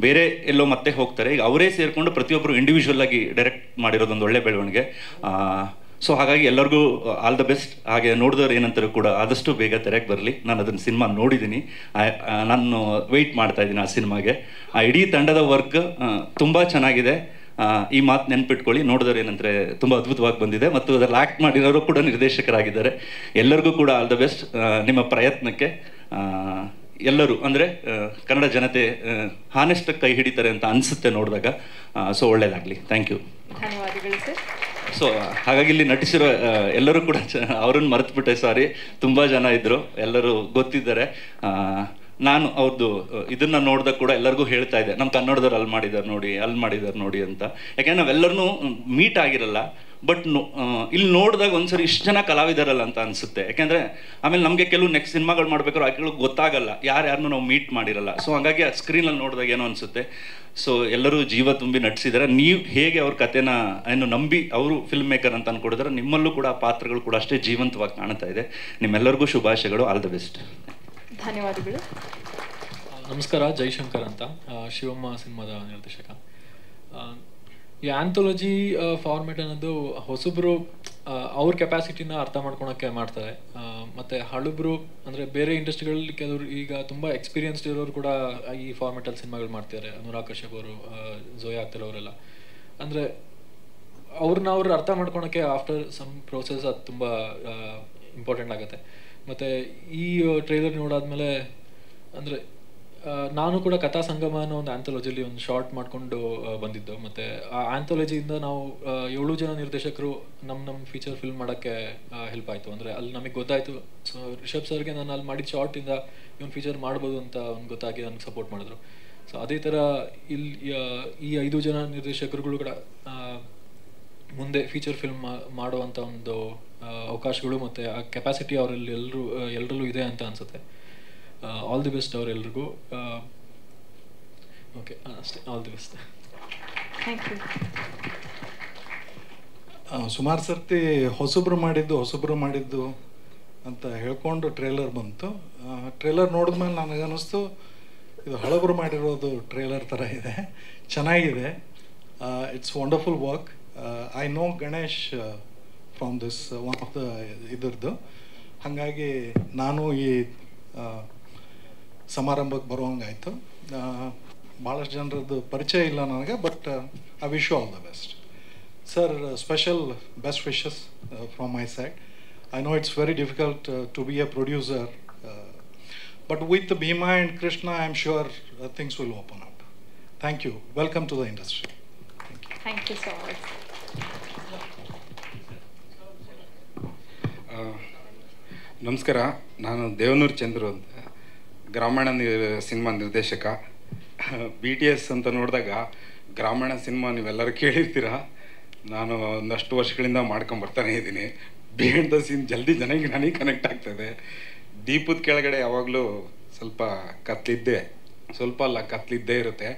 ಬೇರೆ ಎಲ್ಲೋ ಮತ್ತೆ ಹೋಗ್ತಾರೆ, ಈಗ ಅವರೇ ಸೇರಿಕೊಂಡು ಪ್ರತಿಯೊಬ್ಬರು ಇಂಡಿವಿಜುವಲ್ ಆಗಿ ಡೈರೆಕ್ಟ್ ಮಾಡಿರೋದೊಂದು ಒಳ್ಳೆ ಬೆಳವಣಿಗೆ. ಸೊ ಹಾಗಾಗಿ ಎಲ್ಲರಿಗೂ ಆಲ್ ದ ಬೆಸ್ಟ್. ಹಾಗೆ ನೋಡಿದವ್ರು ಏನಂತಾರೆ ಕೂಡ ಆದಷ್ಟು ಬೇಗ ತೆರೆಗೆ ಬರಲಿ. ನಾನು ಅದನ್ನು ಸಿನಿಮಾ ನೋಡಿದ್ದೀನಿ, ನಾನು ವೆಯ್ಟ್ ಮಾಡ್ತಾ ಇದ್ದೀನಿ ಆ ಸಿನಿಮಾಗೆ. ಆ ಇಡೀ ತಂಡದ ವರ್ಕ್ ತುಂಬ ಚೆನ್ನಾಗಿದೆ. ಈ ಮಾತು ನೆನ್ಪಿಟ್ಕೊಳ್ಳಿ, ನೋಡಿದವ್ರು ಏನಂದರೆ ತುಂಬ ಅದ್ಭುತವಾಗಿ ಬಂದಿದೆ ಮತ್ತು ಅದರಲ್ಲಿ ಆ್ಯಕ್ಟ್ ಮಾಡಿರೋರು ಕೂಡ ನಿರ್ದೇಶಕರಾಗಿದ್ದಾರೆ. ಎಲ್ಲರಿಗೂ ಕೂಡ ಆಲ್ ದ ಬೆಸ್ಟ್ ನಿಮ್ಮ ಪ್ರಯತ್ನಕ್ಕೆ. ಎಲ್ಲರೂ ಅಂದರೆ ಕನ್ನಡ ಜನತೆ ಹಾನೆಸ್ಟಾಗಿ ಕೈ ಹಿಡಿತಾರೆ ಅಂತ ಅನಿಸುತ್ತೆ ನೋಡಿದಾಗ. ಸೊ ಒಳ್ಳೆಯದಾಗಲಿ. Thank you. ಧನ್ಯವಾದಗಳು ಸರ್. ಸೊ ಹಾಗಾಗಿ ಇಲ್ಲಿ ನಟಿಸಿರೋ ಎಲ್ಲರೂ ಕೂಡ ಅವ್ರನ್ನ ಮರೆತುಬಿಟ್ಟೆ, ಸಾರಿ. ತುಂಬ ಜನ ಇದ್ದರು, ಎಲ್ಲರೂ ಗೊತ್ತಿದ್ದಾರೆ. ನಾನು ಅವ್ರದ್ದು ಇದನ್ನು ನೋಡಿದಾಗ ಕೂಡ ಎಲ್ಲರಿಗೂ ಹೇಳ್ತಾ ಇದ್ದೆ, ನಮ್ಮ ಕನ್ನಡದವ್ರು ಅಲ್ಲಿ ಮಾಡಿದ್ದಾರೆ ನೋಡಿ ಅಂತ. ಯಾಕೆಂದ್ರೆ ನಾವೆಲ್ಲರೂ ಮೀಟ್ ಆಗಿರಲ್ಲ, ಬಟ್ ಇಲ್ಲಿ ನೋಡಿದಾಗ ಒಂದ್ಸರಿ ಇಷ್ಟು ಜನ ಕಲಾವಿದರಲ್ಲ ಅಂತ ಅನಿಸುತ್ತೆ. ಯಾಕೆಂದರೆ ಆಮೇಲೆ ನಮಗೆ ಕೆಲವು ನೆಕ್ಸ್ಟ್ ಸಿನಿಮಾಗಳು ಮಾಡ್ಬೇಕಾದ್ರೆ ಆಕೆಗಳು ಗೊತ್ತಾಗಲ್ಲ, ಯಾರ್ಯಾರನ್ನೂ ನಾವು ಮೀಟ್ ಮಾಡಿರಲ್ಲ. ಸೊ ಹಾಗಾಗಿ ಆ ಸ್ಕ್ರೀನಲ್ಲಿ ನೋಡಿದಾಗ ಏನೋ ಅನಿಸುತ್ತೆ. ಸೊ ಎಲ್ಲರೂ ಜೀವ ತುಂಬಿ ನಟಿಸಿದ್ದಾರೆ. ನೀವು ಹೇಗೆ ಅವ್ರ ಕಥೆನ ನಂಬಿ ಅವರು ಫಿಲ್ಮ್ ಮೇಕರ್ ಅಂತ ಅಂದ್ಕೊಡಿದ್ರೆ, ನಿಮ್ಮಲ್ಲೂ ಕೂಡ ಆ ಪಾತ್ರಗಳು ಕೂಡ ಅಷ್ಟೇ ಜೀವಂತವಾಗಿ ಕಾಣ್ತಾ ಇದೆ. ನಿಮ್ಮೆಲ್ಲರಿಗೂ ಶುಭಾಶಯಗಳು. All the best. ಧನ್ಯವಾದಗಳು. ನಮಸ್ಕಾರ, ಜೈಶಂಕರ್ ಅಂತ, ಶಿವಮ್ಮ ಸಿನಿಮಾದ ನಿರ್ದೇಶಕ. ಈ ಆಂಥೋಲಜಿ ಫಾರ್ಮೆಟ್ ಅನ್ನೋದು ಹೊಸಬ್ರು ಅವ್ರ ಕೆಪಾಸಿಟಿನ ಅರ್ಥ ಮಾಡ್ಕೊಳಕ್ಕೆ ಮಾಡ್ತಾರೆ. ಮತ್ತು ಹಳಬ್ರು ಅಂದರೆ ಬೇರೆ ಇಂಡಸ್ಟ್ರಿಗಳಲ್ಲಿ ಕೆಲವರು ಈಗ ತುಂಬ ಎಕ್ಸ್ಪೀರಿಯನ್ಸ್ಡ್ ಇರೋರು ಕೂಡ ಈ ಫಾರ್ಮೆಟಲ್ಲಿ ಸಿನಿಮಾಗಳು ಮಾಡ್ತಿದ್ದಾರೆ. ಅನುರಾಗ್ ಕಶ್ಯಪ್ ಅವರು, ಜೋಯಾ ಅಖ್ತರ್ ಅವರೆಲ್ಲ. ಅಂದರೆ ಅವ್ರನ್ನ ಅರ್ಥ ಮಾಡ್ಕೊಳಕ್ಕೆ ಆಫ್ಟರ್ ಸಮ್ ಪ್ರೋಸೆಸ್ ಅದು ತುಂಬ ಇಂಪಾರ್ಟೆಂಟ್ ಆಗುತ್ತೆ. ಮತ್ತು ಈ ಟ್ರೈಲರ್ ನೋಡಾದ್ಮೇಲೆ ಅಂದರೆ ನಾನು ಕೂಡ ಕಥಾ ಸಂಗಮ ಅನ್ನೋ ಒಂದು ಆಂಥೋಲಜಿಲಿ ಒಂದು ಶಾರ್ಟ್ ಮಾಡಿಕೊಂಡು ಬಂದಿದ್ದು. ಮತ್ತು ಆ ಆಂಥೋಲಜಿಯಿಂದ ನಾವು 7 ಜನ ನಿರ್ದೇಶಕರು ನಮ್ಮ ಫೀಚರ್ ಫಿಲ್ಮ್ ಮಾಡೋಕ್ಕೆ ಹೆಲ್ಪ್ ಆಯಿತು. ಅಂದರೆ ಅಲ್ಲಿ ನಮಗೆ ಗೊತ್ತಾಯಿತು. ಸೊ ರಿಷಬ್ ಸರ್ಗೆ ನಾನು ಅಲ್ಲಿ ಮಾಡಿದ ಶಾರ್ಟಿಂದ ಇವನು ಫೀಚರ್ ಮಾಡ್ಬೋದು ಅಂತ ಒಂದು ಗೊತ್ತಾಗಿ ನನಗೆ ಸಪೋರ್ಟ್ ಮಾಡಿದ್ರು. ಸೊ ಅದೇ ಥರ ಇಲ್ಲಿ ಈ 5 ಜನ ನಿರ್ದೇಶಕರುಗಳು ಕೂಡ ಮುಂದೆ ಫೀಚರ್ ಫಿಲ್ಮ್ ಮಾಡುವಂಥ ಒಂದು ಅವಕಾಶಗಳು ಮತ್ತು ಆ ಕೆಪಾಸಿಟಿ ಅವರಲ್ಲಿ ಎಲ್ಲರಲ್ಲೂ ಇದೆ ಅಂತ ಅನಿಸುತ್ತೆ. ಆಲ್ ದಿ ಬೆಸ್ಟ್ ಅವರೆಲ್ರಿಗೂ. ಓಕೆ, ಅಷ್ಟೇ. All the best. Thank you. ಸುಮಾರು ಸರ್ತಿ ಹೊಸಬ್ರು ಮಾಡಿದ್ದು ಅಂತ ಹೇಳ್ಕೊಂಡು ಟ್ರೇಲರ್ ಬಂತು. ಟ್ರೇಲರ್ ನೋಡಿದ್ಮೇಲೆ ನನಗೆ ಅನ್ನಿಸ್ತು ಇದು ಹಳಬರು ಮಾಡಿರೋದು ಟ್ರೇಲರ್ ಥರ ಇದೆ, ಚೆನ್ನಾಗಿದೆ. It's wonderful work. I know Ganesh from this one of the ಇದರದ್ದು. ಹಾಗಾಗಿ ನಾನು ಈ ಸಮಾರಂಭಕ್ಕೆ ಬರುವಂಗಾಯಿತು. ಭಾಳಷ್ಟು ಜನರದ್ದು ಪರಿಚಯ ಇಲ್ಲ ನನಗೆ, but I wish you all the best. Sir, special best wishes from my side. I know it's very difficult to be a producer, but with Bhima and Krishna, I'm sure things will open up. Thank you. Welcome to the industry. Thank you so much. ನಮಸ್ಕಾರ, ನಾನು ದೇವನೂರು ಚಂದ್ರು ಅಂತ, ಗ್ರಾಮೀಣ cinema ನಿರ್ದೇಶಕ. BTS ಅಂತ ನೋಡಿದಾಗ ಗ್ರಾಮೀಣ cinema ನೀವೆಲ್ಲರೂ ಕೇಳಿರ್ತೀರ. ನಾನು ಒಂದಷ್ಟು ವರ್ಷಗಳಿಂದ ಮಾಡ್ಕೊಂಬರ್ತಾನೆ ಇದ್ದೀನಿ. ಬಿಹೈಂಡ್ ದ ಸೀನ್ ಜಲ್ದಿ ನನಗೆ ಕನೆಕ್ಟ್ ಆಗ್ತದೆ. ದೀಪದ ಕೆಳಗಡೆ ಯಾವಾಗಲೂ ಸ್ವಲ್ಪ ಕತ್ಲಿದ್ದೇ ಇರುತ್ತೆ.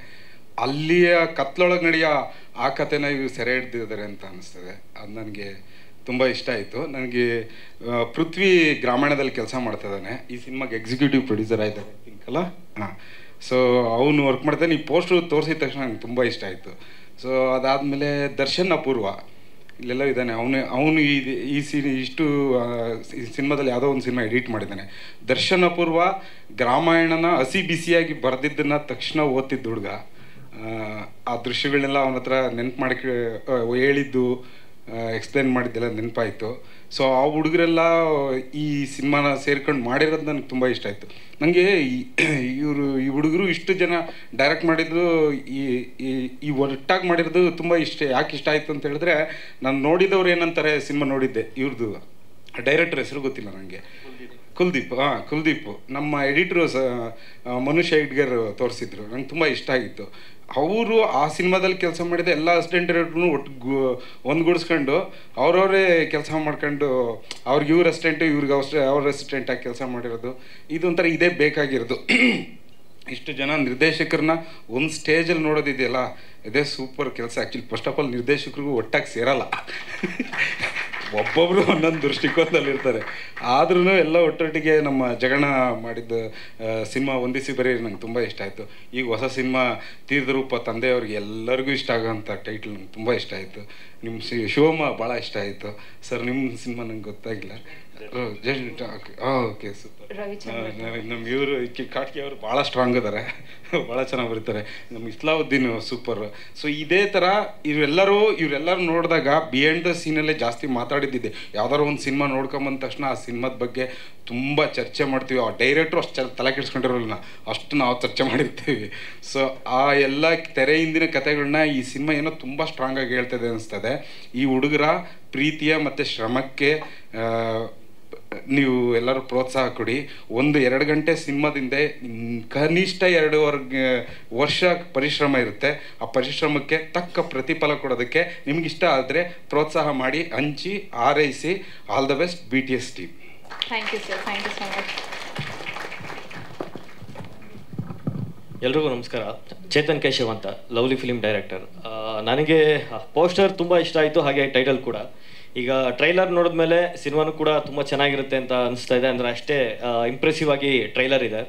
ಅಲ್ಲಿಯ ಕತ್ಲೊಳಗೆ ನಡೆಯೋ ಆ ಕಥೆನ ಇವು ಸೆರೆ ಹಿಡ್ದಿದ್ದಾರೆ ಅಂತ ಅನ್ನಿಸ್ತದೆ. ಅದು ನನಗೆ ತುಂಬ ಇಷ್ಟ ಆಯಿತು. ನನಗೆ ಪೃಥ್ವಿ ಗ್ರಾಮೀಣದಲ್ಲಿ ಕೆಲಸ ಮಾಡ್ತಿದ್ದಾನೆ. ಈ ಸಿನಿಮಾಗೆ ಎಕ್ಸಿಕ್ಯೂಟಿವ್ ಪ್ರೊಡ್ಯೂಸರ್ ಆಯ್ತಾರೆ ಅಲ್ಲ. ಹಾಂ, ಸೊ ಅವನು ವರ್ಕ್ ಮಾಡ್ತಾನೆ. ಈ ಪೋಸ್ಟ್ರು ತೋರಿಸಿದ ತಕ್ಷಣ ನನಗೆ ತುಂಬ ಇಷ್ಟ ಆಯಿತು. ಸೊ ಅದಾದಮೇಲೆ ದರ್ಶನ್ ಅಪೂರ್ವ ಇಲ್ಲೆಲ್ಲ ಇದ್ದಾನೆ. ಅವನು ಈ ಸಿನಿಮಾದಲ್ಲಿ ಯಾವುದೋ ಒಂದು ಸಿನಿಮಾ ಎಡಿಟ್ ಮಾಡಿದ್ದಾನೆ. ದರ್ಶನ್ ಅಪೂರ್ವ ಗ್ರಾಮಾಯಣನ ಹಸಿ ಬಿಸಿಯಾಗಿ ಬರೆದಿದ್ದನ್ನು ತಕ್ಷಣ ಓದ್ತಿದ್ದ ಹುಡುಗ. ಆ ದೃಶ್ಯಗಳನ್ನೆಲ್ಲ ಅವನ ಹತ್ರ ನೆನ್ಪು ಹೇಳಿದ್ದು, ಎಕ್ಸ್ಪ್ಲೇನ್ ಮಾಡಿದ್ದೆಲ್ಲ ನೆನಪಾಯಿತು. ಸೊ ಆ ಹುಡುಗರೆಲ್ಲ ಈ ಸಿನಿಮಾನ ಸೇರ್ಕೊಂಡು ಮಾಡಿರೋದು ನನಗೆ ತುಂಬ ಇಷ್ಟ ಆಯಿತು. ನನಗೆ ಈ ಹುಡುಗರು ಇಷ್ಟು ಜನ ಡೈರೆಕ್ಟ್ ಮಾಡಿದ್ದು ಈ ಒಟ್ಟಾಗಿ ಮಾಡಿರೋದು ತುಂಬ ಯಾಕೆ ಇಷ್ಟ ಆಯಿತು ಅಂತ ಹೇಳಿದ್ರೆ, ನಾನು ನೋಡಿದವ್ರು ಏನಂತಾರೆ, ಸಿನಿಮಾ ನೋಡಿದ್ದೆ, ಇವ್ರದ್ದು ಡೈರೆಕ್ಟರ್ ಹೆಸರು ಗೊತ್ತಿಲ್ಲ ನನಗೆ, ಕುಲ್ದೀಪ್ ನಮ್ಮ ಎಡಿಟ್ರು ಮನುಷ್ಯ ಇಡ್ಗರ್ ತೋರಿಸಿದ್ರು, ನಂಗೆ ತುಂಬ ಇಷ್ಟ ಆಗಿತ್ತು. ಅವರು ಆ ಸಿನಿಮಾದಲ್ಲಿ ಕೆಲಸ ಮಾಡಿದ ಎಲ್ಲ ಅಸಿಸ್ಟೆಂಟ್ ಡೈರೆಕ್ಟ್ರು ಒಂದುಗೂಡಿಸ್ಕೊಂಡು ಅವ್ರವರೇ ಕೆಲಸ ಮಾಡ್ಕೊಂಡು ಅವ್ರಿಗೆ ಇವ್ರ ಅಸಿಸ್ಟೆಂಟು ಇವ್ರಿಗೆ ಅವ್ರ ಅಸಿಸ್ಟೆಂಟಾಗಿ ಕೆಲಸ ಮಾಡಿರೋದು, ಇದೊಂಥರ ಇದೇ ಬೇಕಾಗಿರೋದು. ಇಷ್ಟು ಜನ ನಿರ್ದೇಶಕರನ್ನ ಒಂದು ಸ್ಟೇಜಲ್ಲಿ ನೋಡೋದಿದೆಯಲ್ಲ, ಇದೇ ಸೂಪರ್ ಕೆಲಸ. ಆ್ಯಕ್ಚುಲಿ ಫಸ್ಟ್ ಆಫ್ ಆಲ್ ನಿರ್ದೇಶಕರಿಗೂ ಒಟ್ಟಾಗಿ ಸೇರಲ್ಲ, ಒಬ್ಬೊಬ್ಬರು ಒಂದೊಂದು ದೃಷ್ಟಿಕೋನದಲ್ಲಿರ್ತಾರೆ. ಆದ್ರೂ ಎಲ್ಲ ಒಟ್ಟೊಟ್ಟಿಗೆ ನಮ್ಮ ಜಗಣ ಮಾಡಿದ ಸಿನಿಮಾ ವಂದಿಸಿ ಬರೀ ನಂಗೆ ತುಂಬ ಇಷ್ಟ ಆಯಿತು. ಈಗ ಹೊಸ ಸಿನಿಮಾ ತೀರ್ಥರೂಪ ತಂದೆಯವ್ರಿಗೆ ಎಲ್ಲರಿಗೂ ಇಷ್ಟ ಆಗೋಂಥ ಟೈಟ್ಲ್ ನಂಗೆ ತುಂಬ ಇಷ್ಟ ಆಯಿತು. ನಿಮ್ಮ ಶಿವಮ್ಮ ಭಾಳ ಇಷ್ಟ ಆಯಿತು ಸರ್. ನಿಮ್ಮ ಸಿನಿಮಾ ನಂಗೆ ಗೊತ್ತಾಗಿಲ್ಲ. Okay super. ನಮ್ಮ ಇವರು ಕಾಟ್ಕಿ ಅವರು ಭಾಳ ಸ್ಟ್ರಾಂಗ್ ಇದ್ದಾರೆ, ಭಾಳ ಚೆನ್ನಾಗಿ ಬರೀತಾರೆ. ನಮ್ಮ ಇಸ್ಲಾವುದ್ದೀನ್ ಸೂಪರ್. ಸೊ ಇದೇ ಥರ ಇವರೆಲ್ಲರೂ ನೋಡಿದಾಗ ಬಿಹೈಂಡ್ ದ ಸೀನಲ್ಲೇ ಜಾಸ್ತಿ ಮಾತಾಡಿದ್ದಿದೆ. ಯಾವ್ದಾದ್ರು ಒಂದು ಸಿನಿಮಾ ನೋಡ್ಕೊಂಬಂದ ತಕ್ಷಣ ಆ ಸಿನಿಮಾದ ಬಗ್ಗೆ ತುಂಬ ಚರ್ಚೆ ಮಾಡ್ತೀವಿ. ಆ ಡೈರೆಕ್ಟ್ರು ಅಷ್ಟು ತಲೆ ಕೆಡಿಸ್ಕೊಂಡಿರೋಲ್ಲ, ಅಷ್ಟು ನಾವು ಚರ್ಚೆ ಮಾಡಿರ್ತೀವಿ. ಸೊ ಆ ಎಲ್ಲ ತೆರೆ ಹಿಂದಿನ ಕಥೆಗಳನ್ನ ಈ ಸಿನಿಮಾ ಏನೋ ತುಂಬ ಸ್ಟ್ರಾಂಗಾಗಿ ಹೇಳ್ತದೆ ಅನಿಸ್ತದೆ. ಈ ಹುಡುಗರ ಪ್ರೀತಿಯ ಮತ್ತು ಶ್ರಮಕ್ಕೆ ನೀವು ಎಲ್ಲರೂ ಪ್ರೋತ್ಸಾಹ ಕೊಡಿ. 1-2 ಗಂಟೆ ಸಿನಿಮಾದಿಂದ ಕನಿಷ್ಠ 2 ವರ್ಷ ಪರಿಶ್ರಮ ಇರುತ್ತೆ. ಆ ಪರಿಶ್ರಮಕ್ಕೆ ತಕ್ಕ ಪ್ರತಿಫಲ ಕೊಡೋದಕ್ಕೆ ನಿಮಗಿಷ್ಟ ಆದರೆ ಪ್ರೋತ್ಸಾಹ ಮಾಡಿ, ಹಂಚಿ, ಹಾರೈಸಿ. All the best BTS team. Thank you sir, thank you so much. ಎಲ್ರಿಗೂ ನಮಸ್ಕಾರ. ಚೇತನ್ ಕೇಶವ್ ಅಂತ, ಲವ್ಲಿ ಫಿಲ್ಮ್ ಡೈರೆಕ್ಟರ್. ನನಗೆ ಪೋಸ್ಟರ್ ತುಂಬ ಇಷ್ಟ ಆಯಿತು, ಹಾಗೆ ಟೈಟಲ್ ಕೂಡ. ಈಗ ಟ್ರೈಲರ್ ನೋಡಿದ್ಮೇಲೆ ಸಿನಿಮಾನು ಕೂಡ ತುಂಬ ಚೆನ್ನಾಗಿರುತ್ತೆ ಅಂತ ಅನಿಸ್ತಾ ಇದೆ. ಅಂದರೆ ಅಷ್ಟೇ ಇಂಪ್ರೆಸಿವ್ ಆಗಿ ಟ್ರೈಲರ್ ಇದೆ.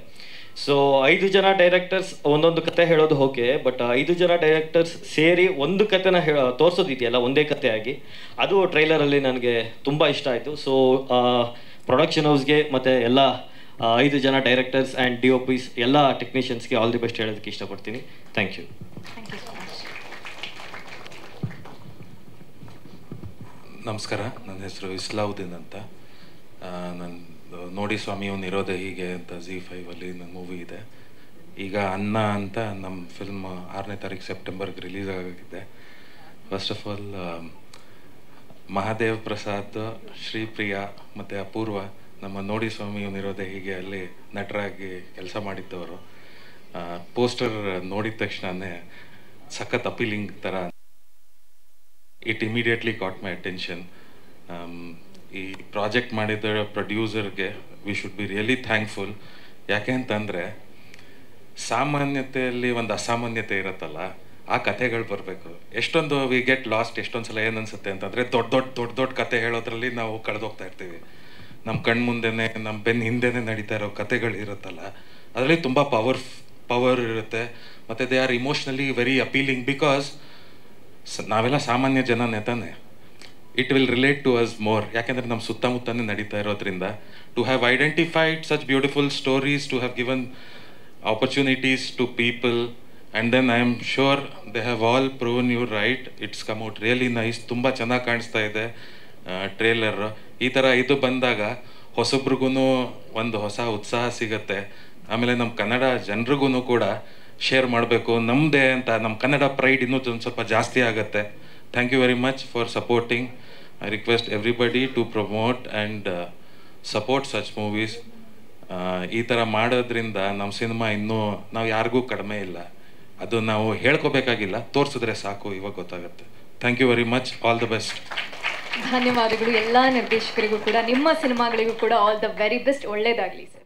ಸೊ 5 ಜನ ಡೈರೆಕ್ಟರ್ಸ್ ಒಂದೊಂದು ಕತೆ ಹೇಳೋದು ಓಕೆ, ಬಟ್ 5 ಜನ ಡೈರೆಕ್ಟರ್ಸ್ ಸೇರಿ ಒಂದು ಕತೆನ ತೋರಿಸೋದಿದೆಯಲ್ಲ ಒಂದೇ ಕತೆಯಾಗಿ, ಅದು ಟ್ರೈಲರಲ್ಲಿ ನನಗೆ ತುಂಬ ಇಷ್ಟ ಆಯಿತು. ಸೊ ಪ್ರೊಡಕ್ಷನ್ ಹೌಸ್ಗೆ ಮತ್ತು ಎಲ್ಲ 5 ಜನ ಡೈರೆಕ್ಟರ್ಸ್ ಆ್ಯಂಡ್ DOPs ಎಲ್ಲ ಟೆಕ್ನಿಷಿಯನ್ಸ್ಗೆ ಆಲ್ ದಿ ಬೆಸ್ಟ್ ಹೇಳೋದಕ್ಕೆ ಇಷ್ಟಪಡ್ತೀನಿ. Thank you. ನಮಸ್ಕಾರ, ನನ್ನ ಹೆಸರು ಇಸ್ಲಾವುದ್ದೀನ್ ಅಂತ. ನನ್ನ ನೋಡಿ ಸ್ವಾಮಿಯು ನಿರೋಧ ಹೀಗೆ ಅಂತ ZEE5 ನನ್ನ ಮೂವಿ ಇದೆ. ಈಗ ಅನ್ನ ಅಂತ ನಮ್ಮ ಫಿಲ್ಮ್ 6ನೇ ತಾರೀಕು ಸೆಪ್ಟೆಂಬರ್ಗೆ ರಿಲೀಸ್ ಆಗಿದೆ. First of all Mahadev Prasad, Shripriya ಮತ್ತು ಅಪೂರ್ವ ನಮ್ಮ ನೋಡಿ ಸ್ವಾಮಿಯು ನಿರೋಧ ಹೀಗೆ ಅಲ್ಲಿ ನಟರಾಗಿ ಕೆಲಸ ಮಾಡಿದ್ದವರು. ಪೋಸ್ಟರ್ ನೋಡಿದ ತಕ್ಷಣವೇ ಸಖತ್ ಅಪೀಲಿಂಗ್ ಥರ, it immediately got my attention. ಈ ಪ್ರಾಜೆಕ್ಟ್ ಮಾಡಿದ ಪ್ರೊಡ್ಯೂಸರ್ಗೆ we should be really thankful. ಯಾಕೆ ಅಂತಂದರೆ ಸಾಮಾನ್ಯತೆಯಲ್ಲಿ ಒಂದು ಅಸಾಮಾನ್ಯತೆ ಇರುತ್ತಲ್ಲ, ಆ ಕಥೆಗಳು ಬರಬೇಕು. ಎಷ್ಟೊಂದು ವಿ ಗೆಟ್ ಲಾಸ್ಟ್. ಎಷ್ಟೊಂದು ಸಲ ಏನು ಅನಿಸುತ್ತೆ ಅಂತಂದರೆ ದೊಡ್ಡ ಕತೆ ಹೇಳೋದ್ರಲ್ಲಿ ನಾವು ಕಳೆದೋಗ್ತಾ ಇರ್ತೀವಿ. ನಮ್ಮ ಕಣ್ಣು ಮುಂದೆನೇ, ನಮ್ಮ ಬೆನ್ನ ಹಿಂದೆನೇ ನಡೀತಾ ಇರೋ ಕಥೆಗಳು ಇರುತ್ತಲ್ಲ, ಅದರಲ್ಲಿ ತುಂಬ ಪವರ್ ಇರುತ್ತೆ. ಮತ್ತು they are emotionally very appealing because ನಾವೆಲ್ಲ ಸಾಮಾನ್ಯ ಜನನೇ ತಾನೆ. It will relate to us more. ಯಾಕೆಂದರೆ ನಮ್ಮ ಸುತ್ತಮುತ್ತನೇ ನಡೀತಾ ಇರೋದ್ರಿಂದ to have identified such beautiful stories, to have given opportunities to people, and then I am sure they have all proven you right. It's come out really nice. ತುಂಬ ಚೆನ್ನಾಗಿ ಕಾಣಿಸ್ತಾ ಇದೆ trailer. ಈ ಥರ ಇದು ಬಂದಾಗ ಹೊಸಬ್ರಿಗೂ ಒಂದು ಹೊಸ ಉತ್ಸಾಹ ಸಿಗುತ್ತೆ. ಆಮೇಲೆ ನಮ್ಮ ಕನ್ನಡ ಜನರಿಗೂ ಕೂಡ ಶೇರ್ ಮಾಡಬೇಕು ನಮ್ಮದೇ ಅಂತ, ನಮ್ಮ ಕನ್ನಡ ಪ್ರೈಡ್ ಇನ್ನೂ ಒಂದು ಸ್ವಲ್ಪ ಜಾಸ್ತಿ ಆಗುತ್ತೆ. Thank you very much for supporting. I request everybody to promote and support such movies. ಈ ಥರ ಮಾಡೋದ್ರಿಂದ ನಮ್ಮ ಸಿನಿಮಾ ಇನ್ನೂ ನಾವು ಯಾರಿಗೂ ಕಡಿಮೆ ಇಲ್ಲ. ಅದು ನಾವು ಹೇಳ್ಕೋಬೇಕಾಗಿಲ್ಲ, ತೋರಿಸಿದ್ರೆ ಸಾಕು, ಇವಾಗ ಗೊತ್ತಾಗುತ್ತೆ. Thank you very much. All the best. ಧನ್ಯವಾದಗಳು ಎಲ್ಲ ನಿರ್ದೇಶಕರಿಗೂ ಕೂಡ, ನಿಮ್ಮ ಸಿನಿಮಾಗಳಿಗೂ ಕೂಡ ಆಲ್ ದ ವೆರಿ ಬೆಸ್ಟ್. ಒಳ್ಳೇದಾಗಲಿ ಸರ್.